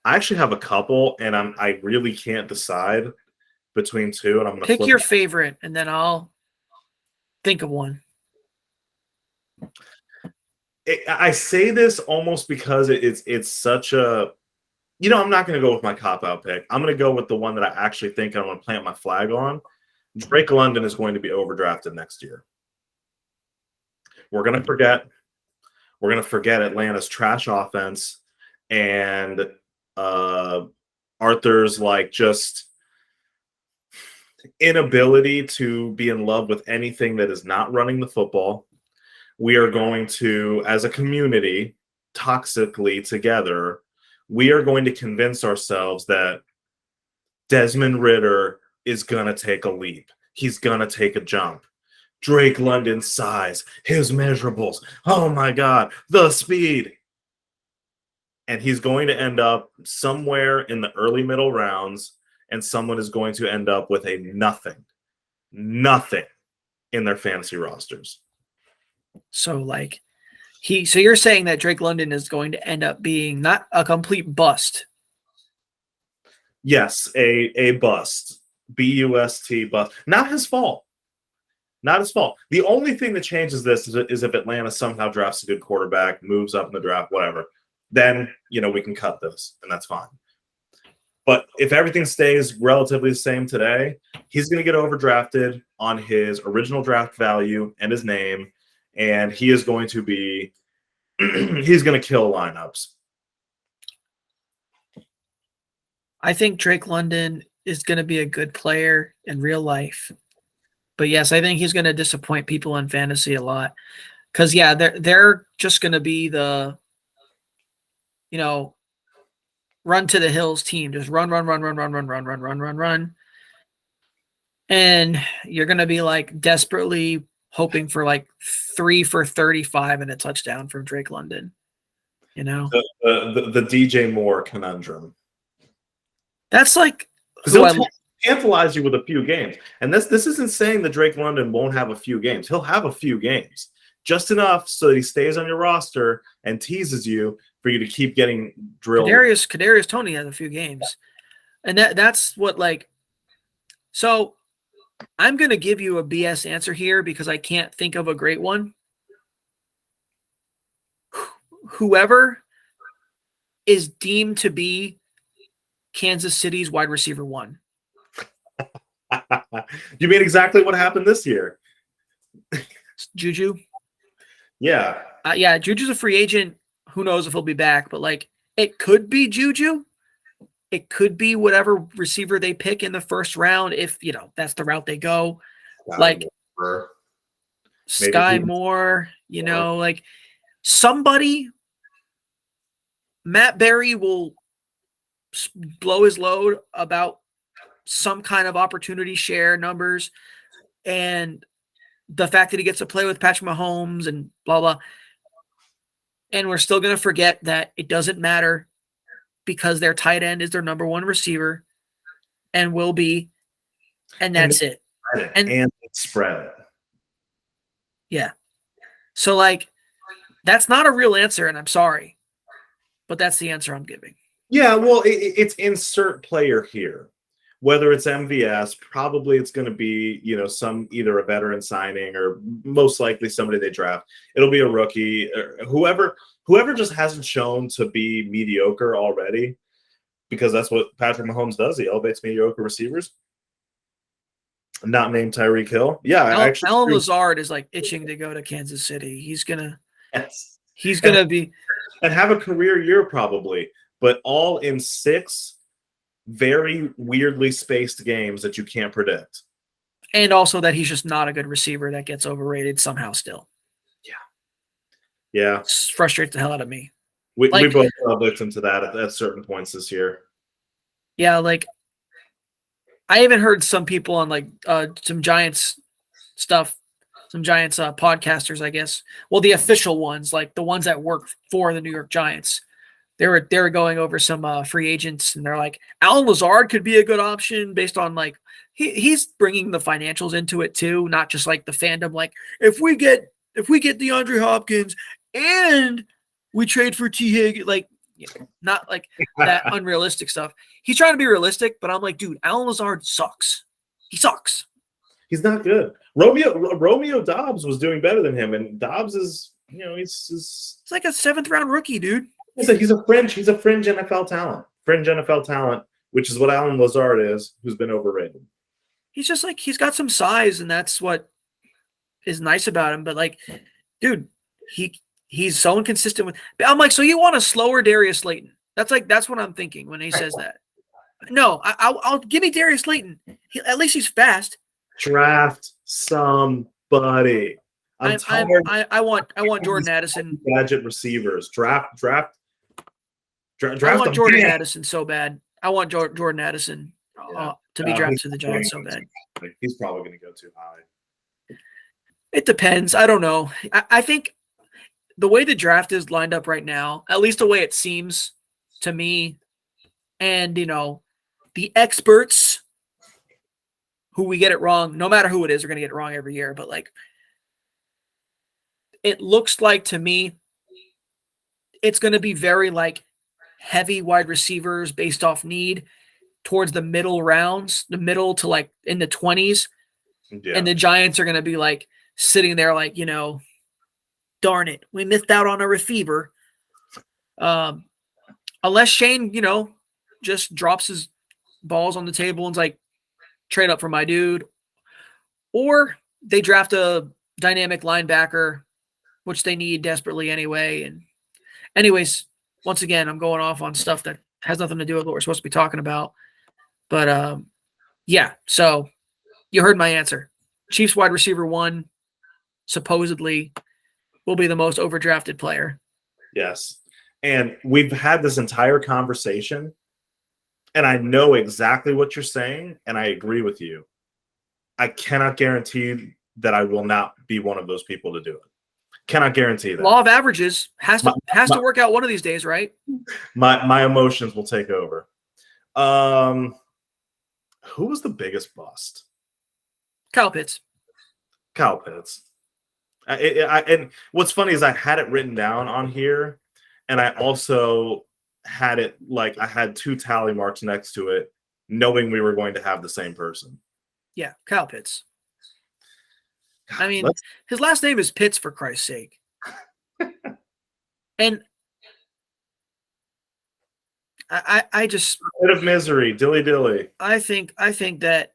I actually have a couple, and I really can't decide between two, and I'm gonna Pick flip your favorite, and then I'll think of one. I say this almost because it's such a, I'm not going to go with my cop-out pick. I'm going to go with the one that I actually think I'm going to plant my flag on. Drake London is going to be overdrafted next year. We're going to forget Atlanta's trash offense and Arthur's like just inability to be in love with anything that is not running the football. We are going to, as a community, toxically together, we are going to convince ourselves that Desmond Ridder is going to take a leap. He's going to take a jump. Drake London's size, his measurables. Oh my God, the speed. And he's going to end up somewhere in the early middle rounds, and someone is going to end up with a nothing in their fantasy rosters. So so you're saying that Drake London is going to end up being not a complete bust. Yes, a bust. B-U-S-T bust. Not his fault. Not his fault. The only thing that changes this is if Atlanta somehow drafts a good quarterback, moves up in the draft, whatever. Then, we can cut this, and that's fine. But if everything stays relatively the same today, he's going to get overdrafted on his original draft value and his name, and he is going to be he's going to kill lineups. I think Drake London is going to be a good player in real life. But yes, I think he's going to disappoint people in fantasy a lot. Because, yeah, they're just going to be the, run to the hills team. Just run. And you're going to be desperately hoping for 3 for 35 and a touchdown from Drake London. The DJ Moore conundrum. That's he'll tantalize you with a few games. And this isn't saying that Drake London won't have a few games. He'll have a few games. Just enough so that he stays on your roster and teases you for you to keep getting drilled. Kadarius Toney has a few games. And that's what so I'm going to give you a BS answer here because I can't think of a great one. Whoever is deemed to be Kansas City's wide receiver 1. You mean exactly what happened this year? Juju? Yeah. Yeah, Juju's a free agent. Who knows if he'll be back, but it could be Juju. It could be whatever receiver they pick in the first round if, that's the route they go. Sky Moore, somebody, Matt Berry will blow his load about some kind of opportunity share numbers and the fact that he gets to play with Patrick Mahomes and blah, blah. And we're still going to forget that it doesn't matter because their tight end is their number 1 receiver and will be, and that's it. And spread it. Yeah. So that's not a real answer, and I'm sorry, but that's the answer I'm giving. Yeah, well, it's insert player here. Whether it's MVS, probably it's going to be, either a veteran signing or most likely somebody they draft. It'll be a rookie, or whoever just hasn't shown to be mediocre already, because that's what Patrick Mahomes does. He elevates mediocre receivers. Not named Tyreek Hill. Yeah, Alan Lazard is itching to go to Kansas City. He's gonna be. and have a career year probably, but all in 6 very weirdly spaced games that you can't predict. And also that he's just not a good receiver that gets overrated somehow still. Yeah. It frustrates the hell out of me. We both fell victim to that at certain points this year. Yeah, like I even heard some people on like some Giants stuff, some Giants podcasters, I guess. Well, the official ones, like the ones that work for the New York Giants. They were going over some free agents, and they're like, Alan Lazard could be a good option based on like he's bringing the financials into it too, not just like the fandom. Like if we get DeAndre Hopkins and we trade for T. Higgins, like not like that unrealistic stuff. He's trying to be realistic, but I'm like, dude, Alan Lazard sucks. He sucks. He's not good. Romeo Dobbs was doing better than him, and Dobbs is, he's like a 7th round rookie, dude. He's a fringe NFL talent, which is what Alan Lazard is, who's been overrated. He's just like, he's got some size, and that's what is nice about him. But like, dude, he's so inconsistent with. I'm like, so you want a slower Darius Slayton? That's what I'm thinking when he says that. No, I'll give me Darius Slayton. At least he's fast. Draft somebody. I want Jordan Addison. Gadget receivers. Draft. I want Jordan Addison so bad. I want Jordan Addison to be drafted to the Giants so bad. He's probably going to go too high. It depends. I don't know. I think the way the draft is lined up right now, at least the way it seems to me, and the experts who we get it wrong, no matter who it is, are going to get it wrong every year. But like, it looks like to me, it's going to be very like heavy wide receivers based off need towards the middle rounds, the middle to like in the 20s. Yeah. And the Giants are going to be like sitting there like, darn it, we missed out on a receiver. Unless Shane, just drops his balls on the table and's like, trade up for my dude. Or they draft a dynamic linebacker, which they need desperately anyway. And anyways, once again, I'm going off on stuff that has nothing to do with what we're supposed to be talking about. But yeah, so you heard my answer. Chiefs wide receiver 1 supposedly will be the most overdrafted player. Yes. And we've had this entire conversation, and I know exactly what you're saying, and I agree with you. I cannot guarantee that I will not be one of those people to do it. Cannot guarantee that. Law of averages has to work out one of these days, right? My emotions will take over. Who was the biggest bust? Kyle Pitts. And what's funny is I had it written down on here, and I also had it like I had 2 tally marks next to it, knowing we were going to have the same person. Yeah, Kyle Pitts. I mean, his last name is Pitts, for Christ's sake. And I just bit of misery, dilly. I think that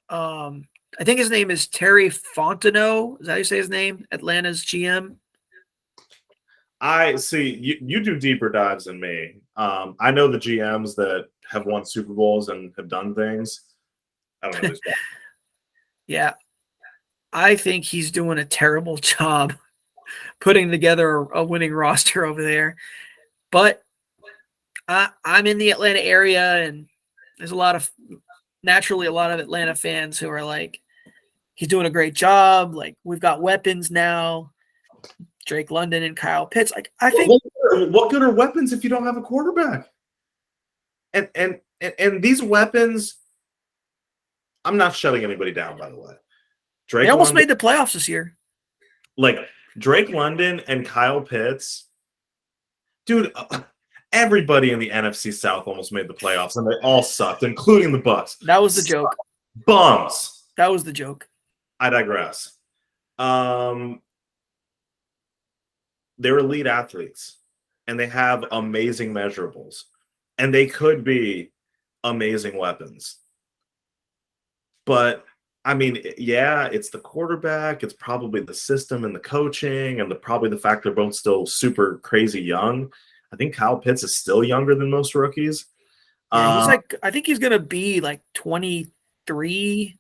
I think his name is Terry Fontenot. Is that how you say his name? Atlanta's GM. I see you do deeper dives than me. I know the GMs that have won Super Bowls and have done things. I don't know who's Yeah. I think he's doing a terrible job putting together a winning roster over there. But I'm in the Atlanta area, and there's naturally a lot of Atlanta fans who are like, he's doing a great job. Like, we've got weapons now. Drake London and Kyle Pitts. Like, I think what good are weapons if you don't have a quarterback? And these weapons, I'm not shutting anybody down, by the way. They almost made the playoffs this year. Like Drake London and Kyle Pitts, dude. Everybody in the NFC South almost made the playoffs, and they all sucked, including the Bucs. That was the joke. Bums. That was the joke. I digress. They're elite athletes, and they have amazing measurables, and they could be amazing weapons. But I mean, yeah, it's the quarterback. It's probably the system and the coaching and probably the fact they're both still super crazy young. I think Kyle Pitts is still younger than most rookies. Yeah, he's like, I think he's going to be like 23,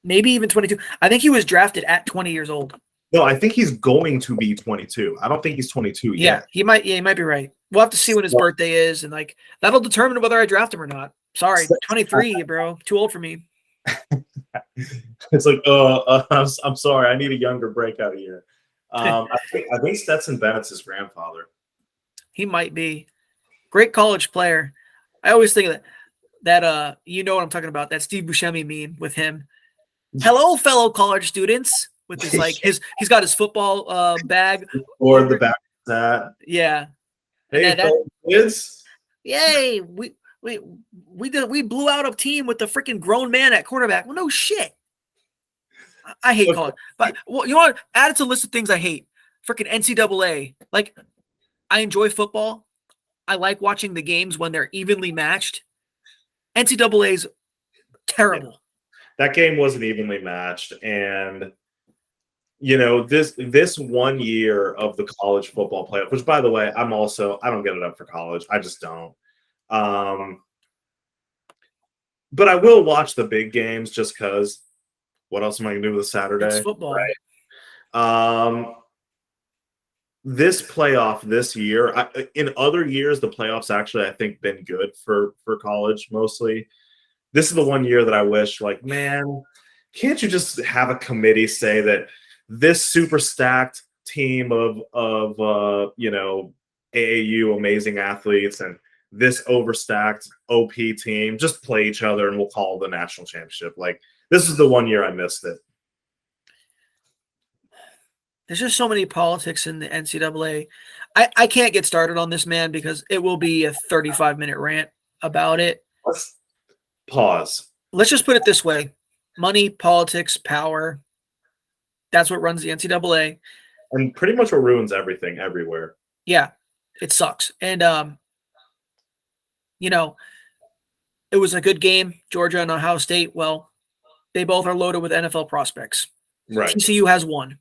maybe even 22. I think he was drafted at 20 years old. No, I think he's going to be 22. I don't think he's 22 yet. He might be right. We'll have to see when his birthday is, and like that'll determine whether I draft him or not. Sorry, 23, bro. Too old for me. It's like, I'm sorry. I need a younger breakout year. I think Stetson Bennett's his grandfather. He might be. Great college player. I always think that you know what I'm talking about, that Steve Buscemi meme with him. Hello, fellow college students, with his like he's got his football bag or the back of that. Yeah. Hey, fellow kids. Yay, we blew out a team with the freaking grown man at quarterback. Well, no shit. I hate college. But well, you know what? Add it to a list of things I hate. Freaking NCAA. Like, I enjoy football. I like watching the games when they're evenly matched. NCAA's terrible. Yeah. That game wasn't evenly matched. And, you know, this 1 year of the college football playoff, which, by the way, I don't get it up for college. I just don't. But I will watch the big games just because what else am I going to do with a Saturday? It's football. Right? This playoff this year, in other years, the playoffs actually, I think, been good for college mostly. This is the 1 year that I wish, like, man, can't you just have a committee say that this super stacked team of AAU amazing athletes and this overstacked OP team just play each other and we'll call the national championship. Like, this is the 1 year I missed it. There's just so many politics in the NCAA. I can't get started on this, man, because it will be a 35-minute rant about it. Let's pause. Let's just put it this way. Money, politics, power. That's what runs the NCAA. And pretty much what ruins everything everywhere. Yeah, it sucks. And, it was a good game, Georgia and Ohio State. Well, they both are loaded with NFL prospects. Right. TCU has one.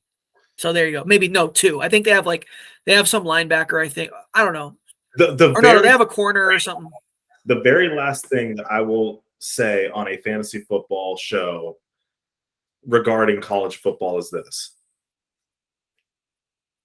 So there you go. Maybe two. I think they have some linebacker, I think. I don't know. They have a corner or something. The very last thing that I will say on a fantasy football show regarding college football is this.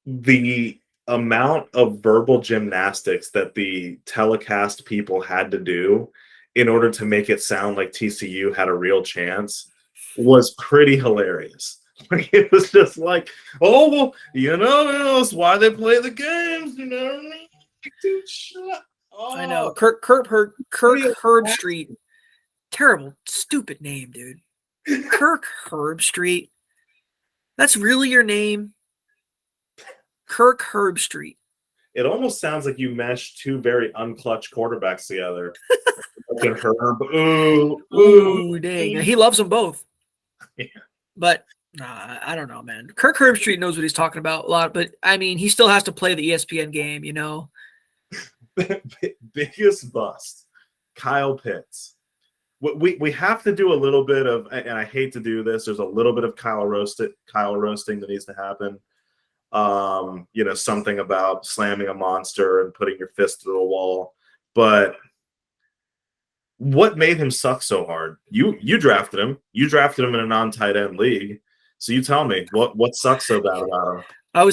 The amount of verbal gymnastics that the telecast people had to do in order to make it sound like TCU had a real chance was pretty hilarious. Like, it was just like, oh, well, that's why they play the games, you know what I mean? Dude, shut up. Oh. I know. Kirk Herbstreit. Terrible, stupid name, dude. Kirk Herbstreit. That's really your name? Kirk Herbstreit. It almost sounds like you meshed two very unclutched quarterbacks together. Herb. Ooh, dang. He loves them both. Yeah. But I don't know, man. Kirk Herbstreit knows what he's talking about a lot, but I mean, he still has to play the ESPN game, you know. Biggest bust, Kyle Pitts. We have to do a little bit of, and I hate to do this, there's a little bit of Kyle roasting that needs to happen. Something about slamming a monster and putting your fist through a wall. But what made him suck so hard? You drafted him. You drafted him in a non-tight end league. So you tell me what sucks so bad about him.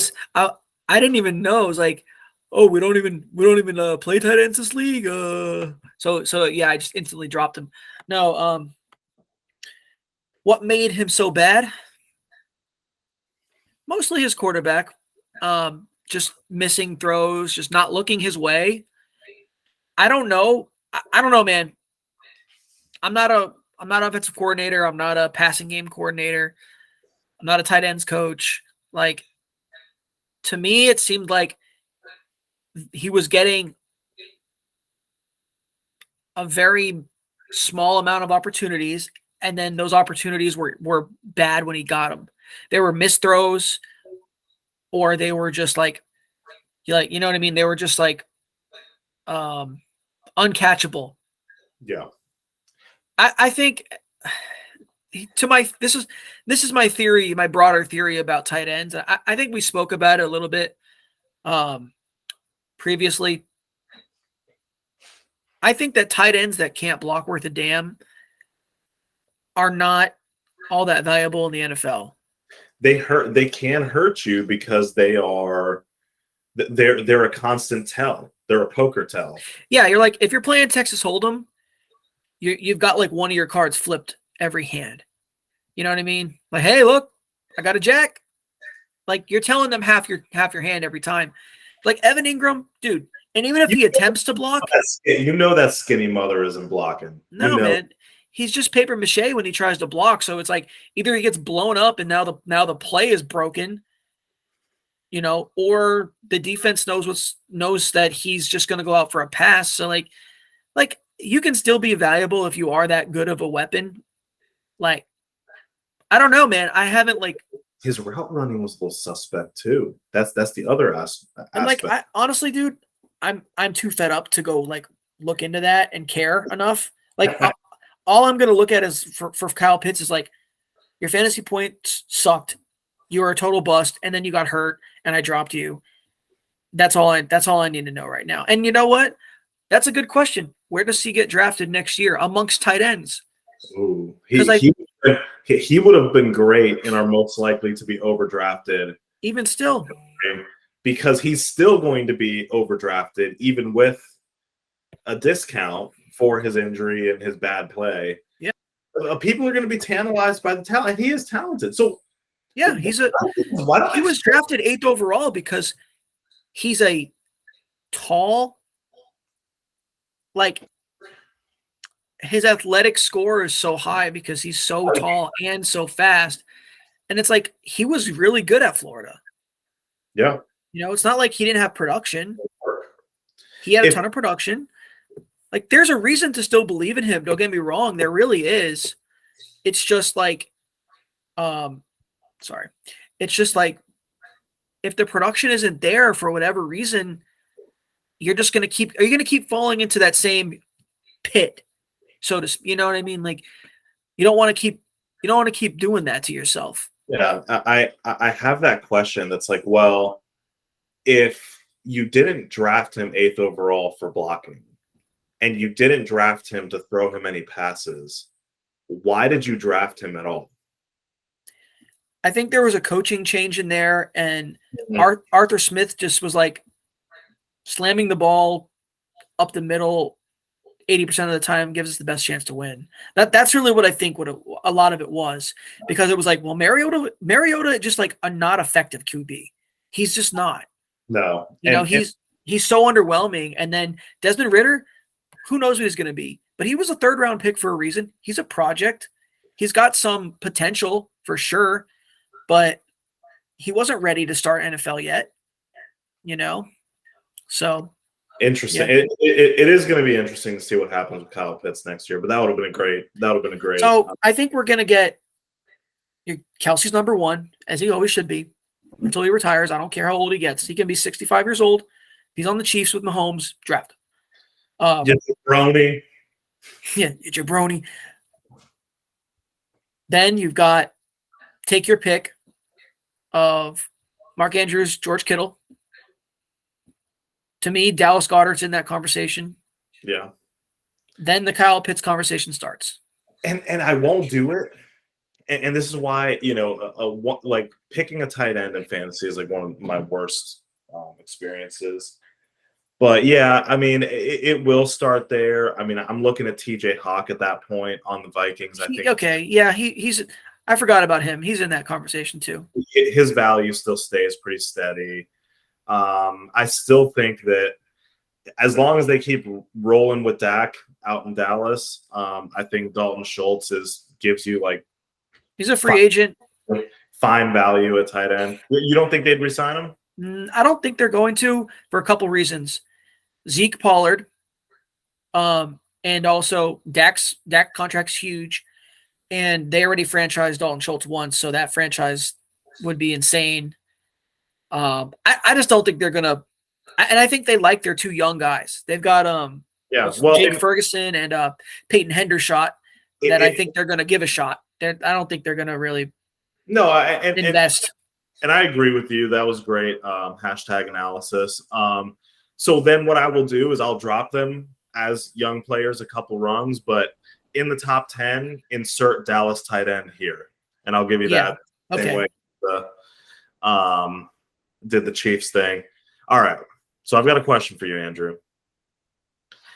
I didn't even know. It was like, oh, we don't even play tight ends this league. So yeah, I just instantly dropped him. No, what made him so bad? Mostly his quarterback, just missing throws, just not looking his way. I don't know. I don't know, man. I'm not an offensive coordinator. I'm not a passing game coordinator. I'm not a tight ends coach. Like, to me, it seemed like he was getting a very small amount of opportunities, and then those opportunities were bad when he got them. They were missed throws, or they were just like, you know what I mean? They were just like uncatchable. Yeah. I think this is my theory, my broader theory about tight ends. I think we spoke about it a little bit previously. I think that tight ends that can't block worth a damn are not all that valuable in the NFL. They can hurt you because they're a constant tell. They're a poker tell. Yeah, you're like, if you're playing Texas Hold'em, you've got like one of your cards flipped every hand. You know what I mean? Like, hey, look, I got a jack. Like, you're telling them half your hand every time. Like Evan Ingram, dude. And even if he attempts to block, that skinny mother isn't blocking. No, man. He's just paper mache when he tries to block. So it's like either he gets blown up and now the play is broken, or the defense knows that he's just going to go out for a pass. So like you can still be valuable if you are that good of a weapon. Like, I don't know, man. I haven't his route running was a little suspect too. That's the other aspect. And I honestly, dude, I'm too fed up to go look into that and care enough. All I'm going to look at is for Kyle Pitts is your fantasy points sucked. You were a total bust, and then you got hurt, and I dropped you. That's all I need to know right now. And you know what? That's a good question. Where does he get drafted next year amongst tight ends? Ooh, he would have been great in our most likely to be overdrafted. Even still. Because he's still going to be overdrafted, even with a discount for his injury and his bad play. Yeah. People are going to be tantalized by the talent. He is talented. So yeah, he was drafted 8th overall because he's a tall, his athletic score is so high because he's so tall and so fast. And it's he was really good at Florida. Yeah. It's not like he didn't have production. He had a ton of production. There's a reason to still believe in him. Don't get me wrong. There really is. It's just it's just if the production isn't there for whatever reason, you're going to keep falling into that same pit, so to speak. You know what I mean? You don't want to keep doing that to yourself. Yeah. I have that question. That's well, if you didn't draft him 8th overall for blocking, and you didn't draft him to throw him any passes, why did you draft him at all? I think there was a coaching change in there, and Arthur Smith just was slamming the ball up the middle 80% of the time gives us the best chance to win. That's really what I think a lot of it was, because it was Mariota just a not effective QB. He's just not. No. He's so underwhelming. And then Desmond Ridder, who knows what he's going to be, but he was a 3rd round pick for a reason. He's a project. He's got some potential for sure, but he wasn't ready to start NFL yet, So interesting. Yeah. It is going to be interesting to see what happens with Kyle Pitts next year, but that would have been a great. So I think we're going to get Kelsey's number 1, as he always should be, until he retires. I don't care how old he gets. He can be 65 years old. He's on the Chiefs with Mahomes. Draft. Jabroni. Yeah, jabroni. Then you've got take your pick of Mark Andrews, George Kittle. To me, Dallas Goedert's in that conversation. Yeah. Then the Kyle Pitts conversation starts. And I won't do it. And this is why, picking a tight end in fantasy is one of my worst experiences. But yeah, I mean, it will start there. I mean, I'm looking at TJ Hawk at that point on the Vikings. I think. Okay, yeah, he's. I forgot about him. He's in that conversation too. His value still stays pretty steady. I still think that as long as they keep rolling with Dak out in Dallas, I think Dalton Schultz gives you he's a free agent. Fine value at tight end. You don't think they'd resign him? I don't think they're going to, for a couple reasons. Zeke Pollard, and also Dak contract's huge, and they already franchised Dalton Schultz once, so that franchise would be insane. I just don't think they're gonna, and I think they like their 2 young guys. They've got Jake Ferguson and Peyton Hendershot that I think they're gonna give a shot. I don't think they're gonna really No, invest. and I agree with you. That was great. Hashtag analysis. So then what I will do is I'll drop them as young players a couple rungs, but in the top 10, insert Dallas tight end here. And I'll give you that same way did the Chiefs thing. All right. So I've got a question for you, Andrew.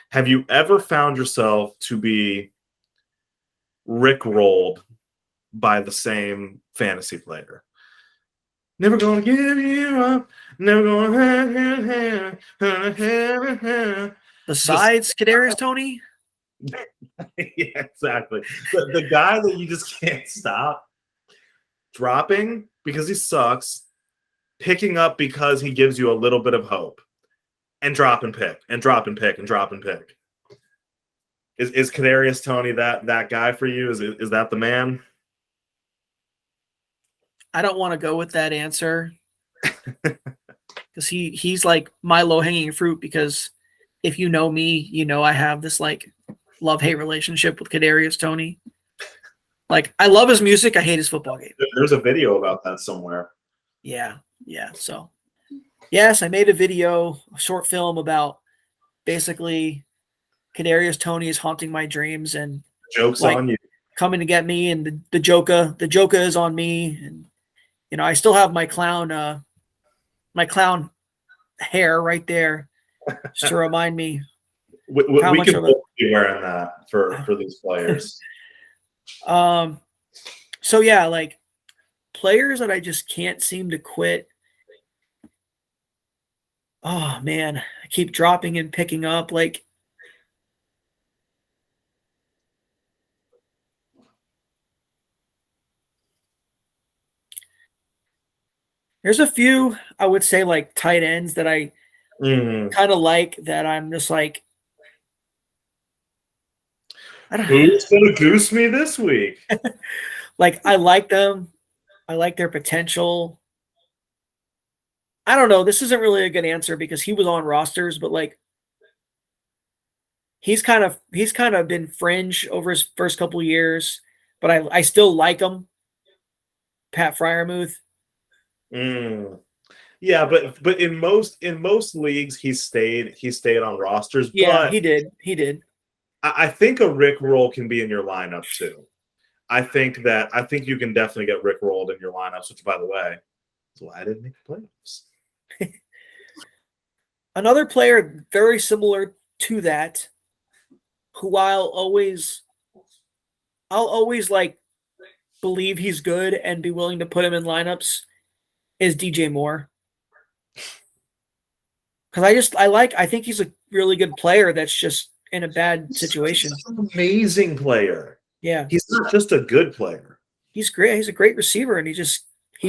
Have you ever found yourself to be rickrolled by the same fantasy player? Never gonna give you up. Never gonna have. Besides Kadarius Toney? Yeah, exactly. The guy that you just can't stop dropping because he sucks, picking up because he gives you a little bit of hope, and drop and pick, and drop and pick, and drop and pick. Is Kadarius Toney that guy for you? Is that the man? I don't want to go with that answer because he's like my low hanging fruit. Because if you know me, you know I have this like love-hate relationship with Kadarius Toney. Like, I love his music. I hate his football game. There's a video about that somewhere. Yeah. So, yes, I made a short film about basically Kadarius Toney is haunting my dreams and Joke's on you. coming to get me, and the Joker is on me, and I still have my clown hair right there just to remind me. We can both be wearing that for these players. So yeah, like players that I just can't seem to quit. Oh man, I keep dropping and picking up. Like, there's a few, I would say, like tight ends that I kind of like, that I'm just like, who's gonna goose me this week? Like, I like them. I like their potential. I don't know. This isn't really a good answer because he was on rosters, but like he's kind of been fringe over his first couple of years, but I still like him. Pat Freiermuth. Yeah, but in most leagues he stayed on rosters. Yeah, but he did. I think a Rick roll can be in your lineup too. I think you can definitely get Rick rolled in your lineups, which, by the way, is why I didn't make the playoffs. Another player very similar to that, who I'll always like believe he's good and be willing to put him in lineups, is DJ Moore. Because I think he's a really good player that's just in a bad situation. He's an amazing player. Yeah. He's not just a good player. He's great. He's a great receiver, and he's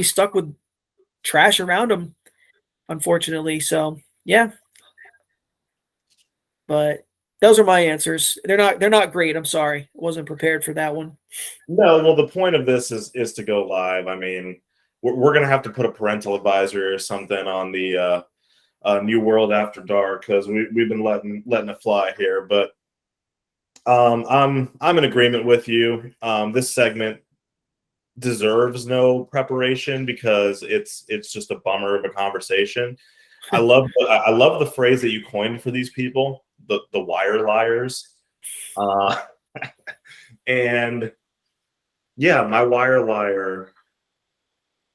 stuck with trash around him, unfortunately. So yeah. But those are my answers. They're not great. I'm sorry. I wasn't prepared for that one. No, well, the point of this is to go live. I mean, we're gonna have to put a parental advisory or something on the New World After Dark, because we've been letting it fly here. But I'm in agreement with you. This segment deserves no preparation because it's just a bummer of a conversation. I love the phrase that you coined for these people, the wire liars. And yeah, my wire liar,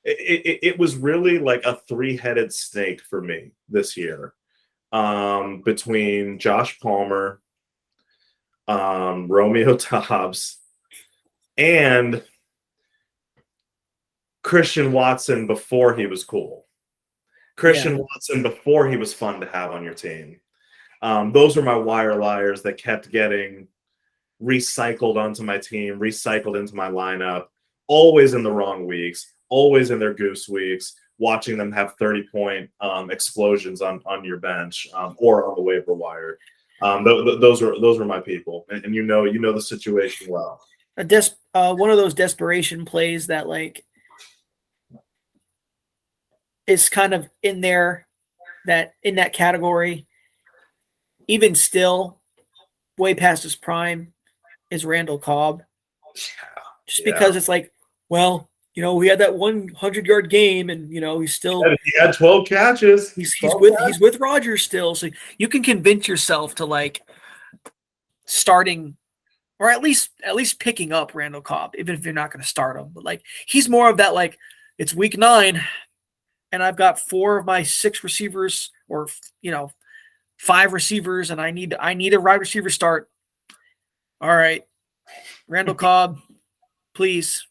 it was really like a three-headed snake for me this year, between Josh Palmer, Romeo Dobbs, and Christian Watson before he was cool. Watson before he was fun to have on your team. Those were my wire liars that kept getting recycled onto my team, recycled into my lineup, always in the wrong weeks, always in their goose weeks, watching them have 30-point explosions on your bench or on the waiver wire. Those were my people, and you know the situation well. One of those desperation plays that like is kind of in there, in that category, even still, way past his prime, is Randall Cobb. just because it's like, well, we had that 100-yard game, and he's still he had 12 catches. He's with Rodgers still, so you can convince yourself to like starting, or at least picking up Randall Cobb, even if you're not going to start him. But like he's more of that, like, it's week 9, and I've got 4 of my 6 receivers, or 5 receivers, and I need a wide receiver start. All right, Randall Cobb, please.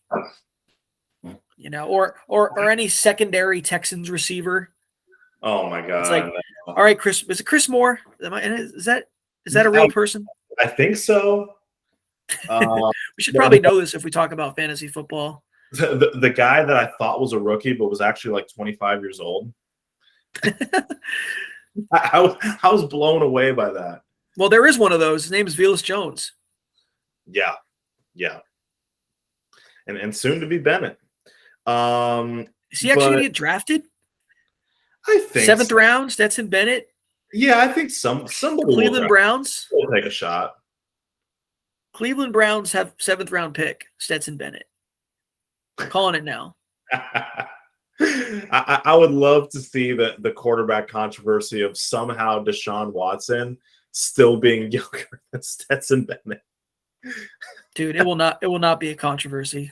Or any secondary Texans receiver. Oh my God! It's like, all right, Chris. Is it Chris Moore? Is that a real person? I think so. We should probably know this if we talk about fantasy football. The guy that I thought was a rookie, but was actually like 25 years old. I was blown away by that. Well, there is one of those. His name is Velus Jones. Yeah. And soon to be Bennett. Is he actually going to get drafted? I think 7th round, Stetson Bennett. Yeah, I think somebody Cleveland Browns will take a shot. Cleveland Browns have 7th round pick, Stetson Bennett. I'm calling it now. I would love to see the quarterback controversy of somehow Deshaun Watson still being younger than Stetson Bennett. Dude, it will not be a controversy.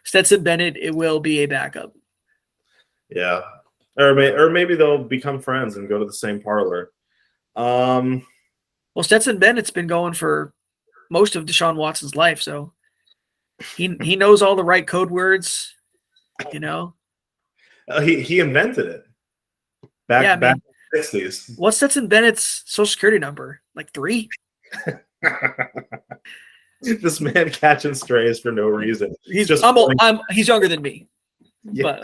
Stetson Bennett, it will be a backup. Yeah. Or maybe they'll become friends and go to the same parlor. Well, Stetson Bennett's been going for most of Deshaun Watson's life, so he knows all the right code words, He invented it. Back in the 60s. What's Stetson Bennett's social security number? Like 3? This man catching strays for no reason. He's younger than me. Yeah.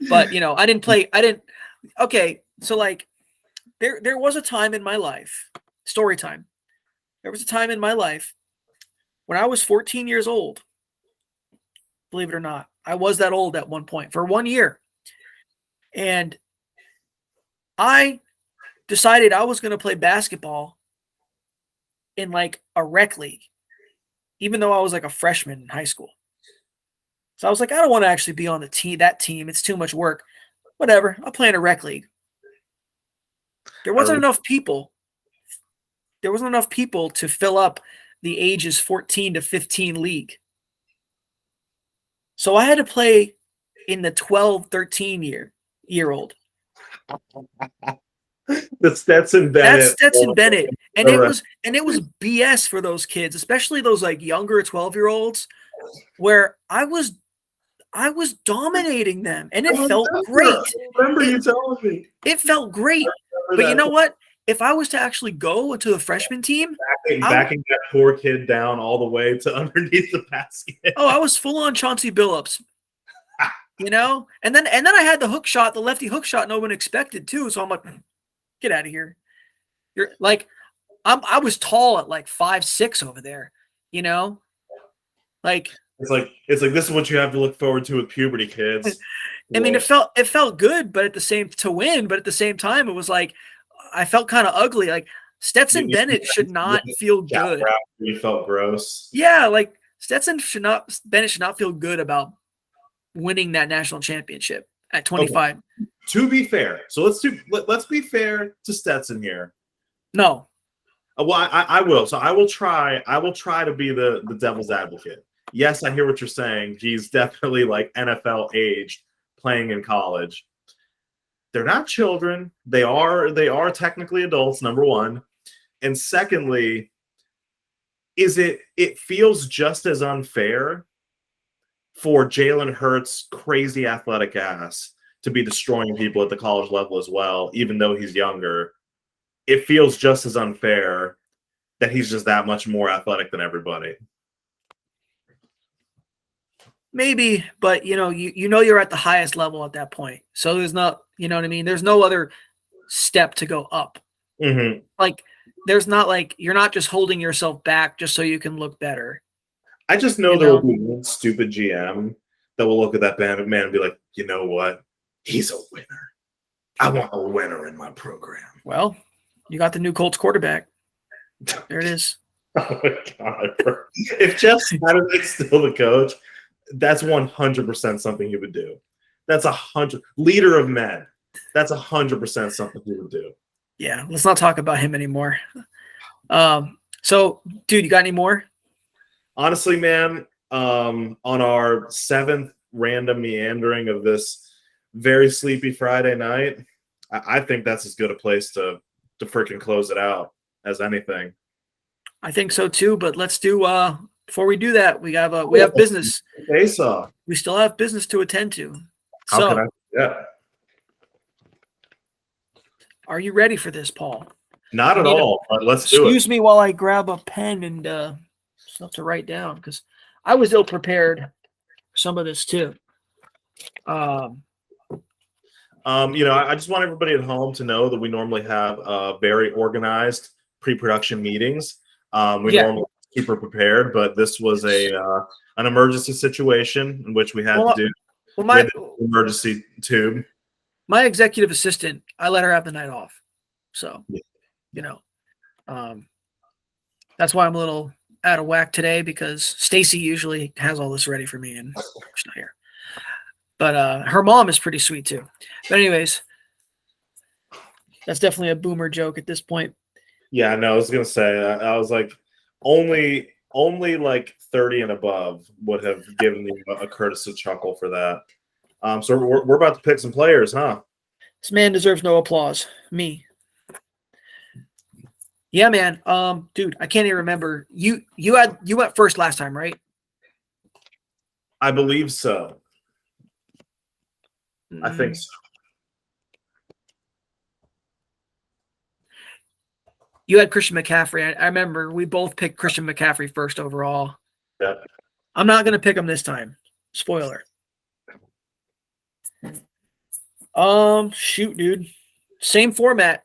But I didn't play. Okay, so like there was a time in my life, story time. There was a time in my life when I was 14 years old. Believe it or not, I was that old at one point for 1 year. And I decided I was going to play basketball in like a rec league, even though I was like a freshman in high school. So I was like, I don't want to actually be on that team. It's too much work. Whatever. I'll play in a rec league. There wasn't enough people. There wasn't enough people to fill up the ages 14 to 15 league. So I had to play in the 12, 13-year-old. The Stetson Bennett. That's Stetson Bennett. And it was BS for those kids, especially those like younger 12-year-olds, where I was dominating them, and it felt great. I remember you telling me. It felt great. But you know what? If I was to actually go to the freshman team, backing that poor kid down all the way to underneath the basket. Oh, I was full on Chauncey Billups. And then I had the lefty hook shot no one expected too. So I'm like, get out of here. You're like, I was tall at like 5'6" over there, Like it's like this is what you have to look forward to with puberty, kids. I mean, it felt good, but at the same time, it was like I felt kind of ugly. Like Stetson Bennett should not feel good. You felt gross. Yeah, like Bennett should not feel good about winning that national championship at 25. Okay. To be fair, so let's be fair to Stetson here. No. Well, I will. So I will try to be the devil's advocate. Yes, I hear what you're saying. He's definitely like NFL aged, playing in college. They're not children. They are technically adults, number one. And secondly, it feels just as unfair for Jalen Hurts' crazy athletic ass to be destroying people at the college level as well, even though he's younger. It feels just as unfair that he's just that much more athletic than everybody. Maybe, but you're at the highest level at that point. So there's not, you know what I mean? There's no other step to go up. Mm-hmm. Like there's not like you're not just holding yourself back just so you can look better. I just know there will be one stupid GM that will look at that man and be like, you know what? He's a winner. I want a winner in my program. Well, you got the new Colts quarterback. There it is. Oh my God, bro. If Jeff Saturday's still the coach, that's 100% something he would do. That's 100 leader of men. That's 100% something he would do. Yeah, let's not talk about him anymore. So, dude, you got any more? Honestly, man, on our 7th random meandering of this very sleepy Friday night, I think that's as good a place to freaking close it out as anything. I think so too, but let's do before we do that, we have business. Face off. We still have business to attend to. How So, can I? Yeah. are you ready for this, Paul? Not at all, but let's do it. Excuse me while I grab a pen and stuff to write down because I was ill prepared for some of this too. I just want everybody at home to know that we normally have very organized pre-production meetings. We normally super prepared, but this was an emergency situation in which we had to do my emergency tube. My executive assistant, I let her have the night off, so that's why I'm a little out of whack today because Stacy usually has all this ready for me and she's not here. But her mom is pretty sweet too. But anyways, that's definitely a boomer joke at this point. Yeah, no, I was gonna say I was like only like 30 and above would have given me a courtesy chuckle for that. So we're about to pick some players, huh? This man deserves no applause. Me. Yeah, man. Dude, I can't even remember. You went first last time, right? I believe so. I think so. You had Christian McCaffrey. I remember we both picked Christian McCaffrey first overall. Yeah. I'm not going to pick him this time. Spoiler. Shoot, dude. Same format.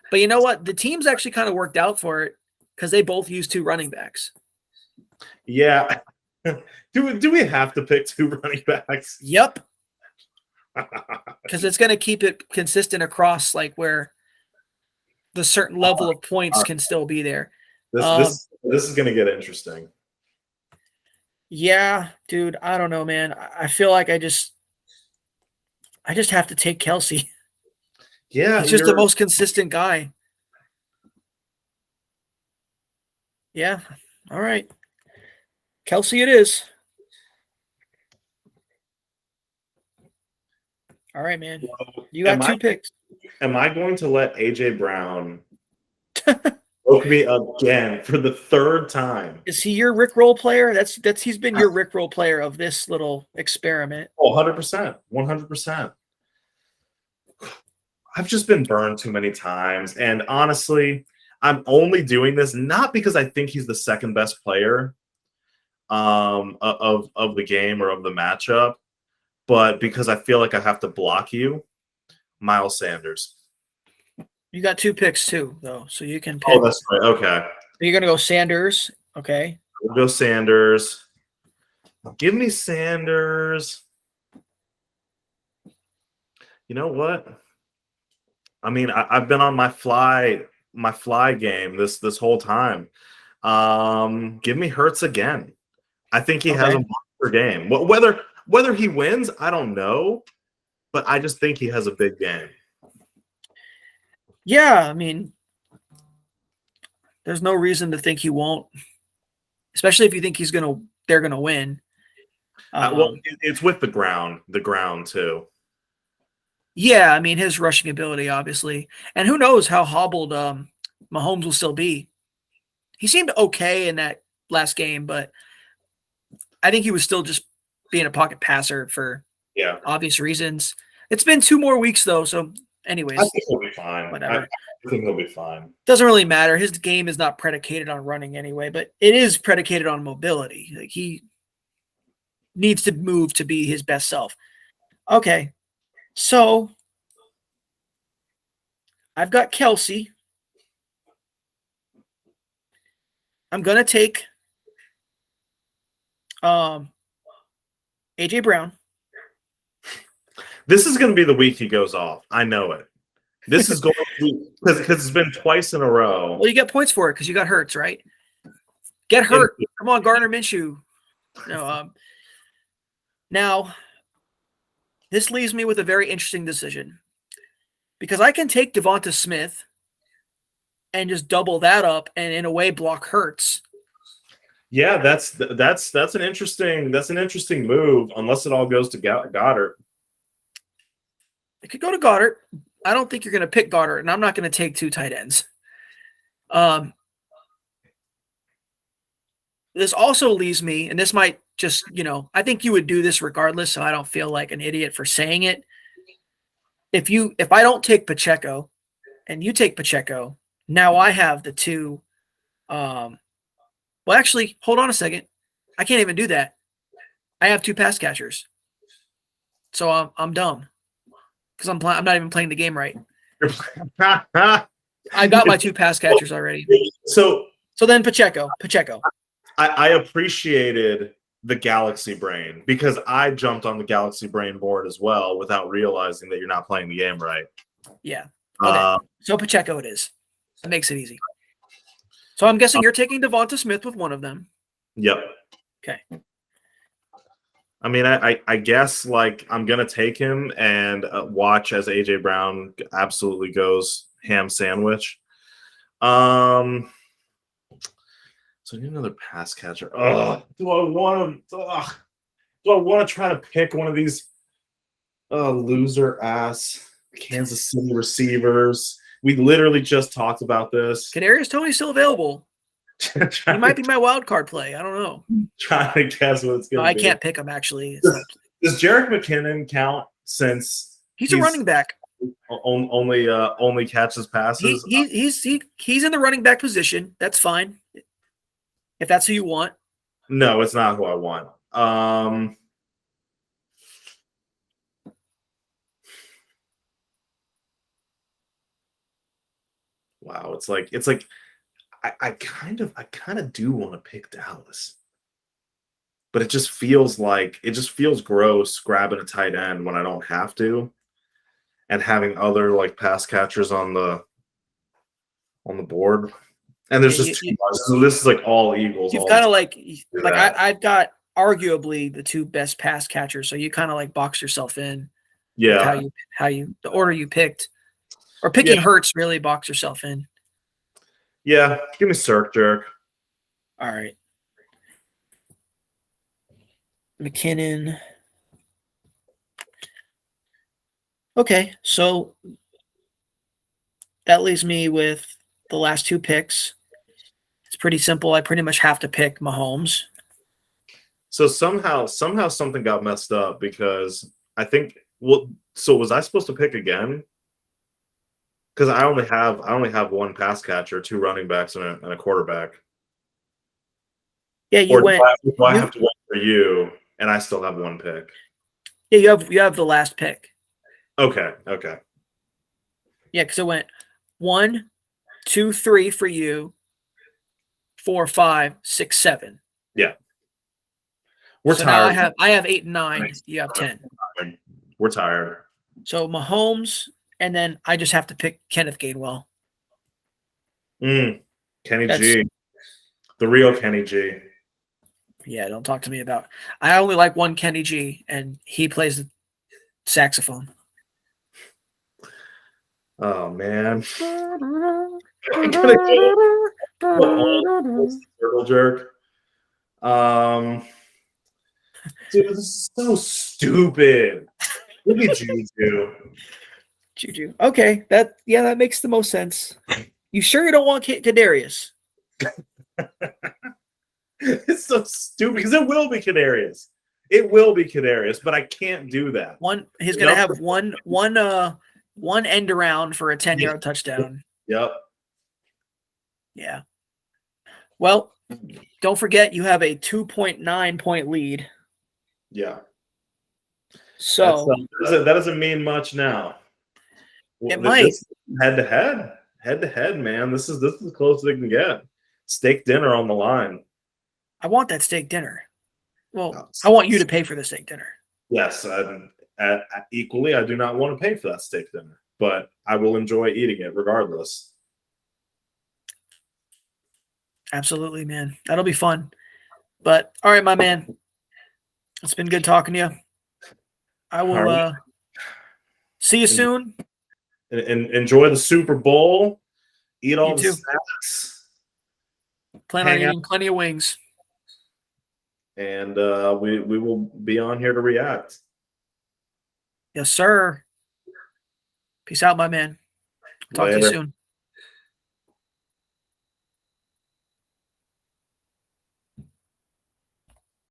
But you know what? The teams actually kind of worked out for it because they both use 2 running backs. Yeah. Do we have to pick 2 running backs? Yep. Because it's going to keep it consistent across like where the certain level of points can still be there. This is going to get interesting. Yeah, dude. I don't know, man. I feel like I just have to take Kelsey. Yeah, he's just the most consistent guy. Yeah. All right. Kelsey it is. All right, man. You got 2 picks. Am I going to let AJ Brown woke me again for the 3rd time? Is he your Rickroll player? He's been your Rickroll player of this little experiment. Oh, 100%. 100%. I've just been burned too many times. And honestly, I'm only doing this not because I think he's the 2nd best player of the game or of the matchup, but because I feel like I have to block you. Miles Sanders. You got 2 picks too, though, so you can pick. Oh, that's right. Okay. You're going to go Sanders. Okay. We'll go Sanders. Give me Sanders. You know what? I mean, I've been on my fly game this whole time. Give me Hurts again. I think he has a monster game. Whether he wins, I don't know, but I just think he has a big game. Yeah, I mean, there's no reason to think he won't, especially if you think they're gonna win. Well, it's with the ground too. Yeah, I mean his rushing ability, obviously, and who knows how hobbled Mahomes will still be. He seemed okay in that last game, but I think he was still just being a pocket passer for obvious reasons. It's been 2 more weeks though, so anyways, I think he'll be fine. Whatever. I think he'll be fine. Doesn't really matter. His game is not predicated on running anyway, but it is predicated on mobility. Like he needs to move to be his best self. Okay. So I've got Kelsey. I'm going to take AJ Brown. This is going to be the week he goes off. I know it. This is going to be because it's been twice in a row. Well, you get points for it because you got Hurts, right? Get hurt. Come on, Gardner Minshew. No. Now, this leaves me with a very interesting decision because I can take Devonta Smith and just double that up and in a way block Hurts. Yeah, that's an interesting move unless it all goes to Goddard. It could go to Goddard. I don't think you're going to pick Goddard, and I'm not going to take 2 tight ends. This also leaves me, and this might just, I think you would do this regardless, so I don't feel like an idiot for saying it. If I don't take Pacheco and you take Pacheco, now I have the 2. Well, actually, hold on a second. I can't even do that. I have 2 pass catchers, so I'm dumb because I'm not even playing the game right. I got my 2 pass catchers already. So then Pacheco. I appreciated the Galaxy Brain because I jumped on the Galaxy Brain board as well without realizing that you're not playing the game right. Yeah. Okay. So Pacheco it is. That makes it easy. So I'm guessing you're taking Devonta Smith with one of them. Yep. Okay. I mean, I guess like I'm gonna take him and watch as AJ Brown absolutely goes ham sandwich. So I need another pass catcher. Do I want to try to pick one of these loser ass Kansas City receivers? We literally just talked about this. Kadarius Toney's still available. He might be my wild card play. I don't know. Trying to guess what it's going to be. I can't pick him actually. Does Jerick McKinnon count since he's a running back? Only catches passes. He's in the running back position. That's fine. If that's who you want. No, it's not who I want. Wow, it's like I kind of do want to pick Dallas. But it just feels gross grabbing a tight end when I don't have to and having other like pass catchers on the board. And there's just too much. So this is like all Eagles. You've kind of I've got arguably the 2 best pass catchers, so you kind of like box yourself in. Yeah. How you the order you picked, or picking Hurts really box yourself in. Yeah, give me Cirque Jerk. All right, McKinnon. Okay, so that leaves me with the last 2 picks. It's pretty simple. I pretty much have to pick Mahomes. So somehow something got messed up because I think so was I supposed to pick again? Because I only have 1 pass catcher, 2 running backs, and a quarterback. Yeah, you went. Do I have to wait for you, and I still have 1 pick? Yeah, you have the last pick. Okay. Yeah, because it went 1, 2, 3 for you, 4, 5, 6, 7. Yeah. We're tired. Now I have 8 and 9. You have 10. We're tired. So Mahomes, and then I just have to pick Kenneth Gainwell. Kenny G. The real Kenny G. Yeah, don't talk to me about. I only like one Kenny G, and he plays the saxophone. Oh man. I'm gonna go Circle Jerk. Dude, this is so stupid. Look at Juju. Okay, that makes the most sense. You sure you don't want Kadarius? It's so stupid because it will be Kadarius. It will be Kadarius, but I can't do that. He's gonna have one end around for a 10-yard touchdown. Yep. Yeah. Well, don't forget you have a 2.9 point lead. Yeah. So that doesn't mean much now. It might. Head to head, man. This is as close as they can get. Steak dinner on the line. I want that steak dinner. Well, I want you to pay for the steak dinner. Yes, equally, I do not want to pay for that steak dinner, but I will enjoy eating it regardless. Absolutely, man. That'll be fun. But all right, my man. It's been good talking to you. I All will right. see you soon. And enjoy the Super Bowl. Eat all You the too. snacks. Plan on Hang out. eating plenty of wings. And we will be on here to react. Yes, sir. Peace out, my man. Talk to you Later. soon.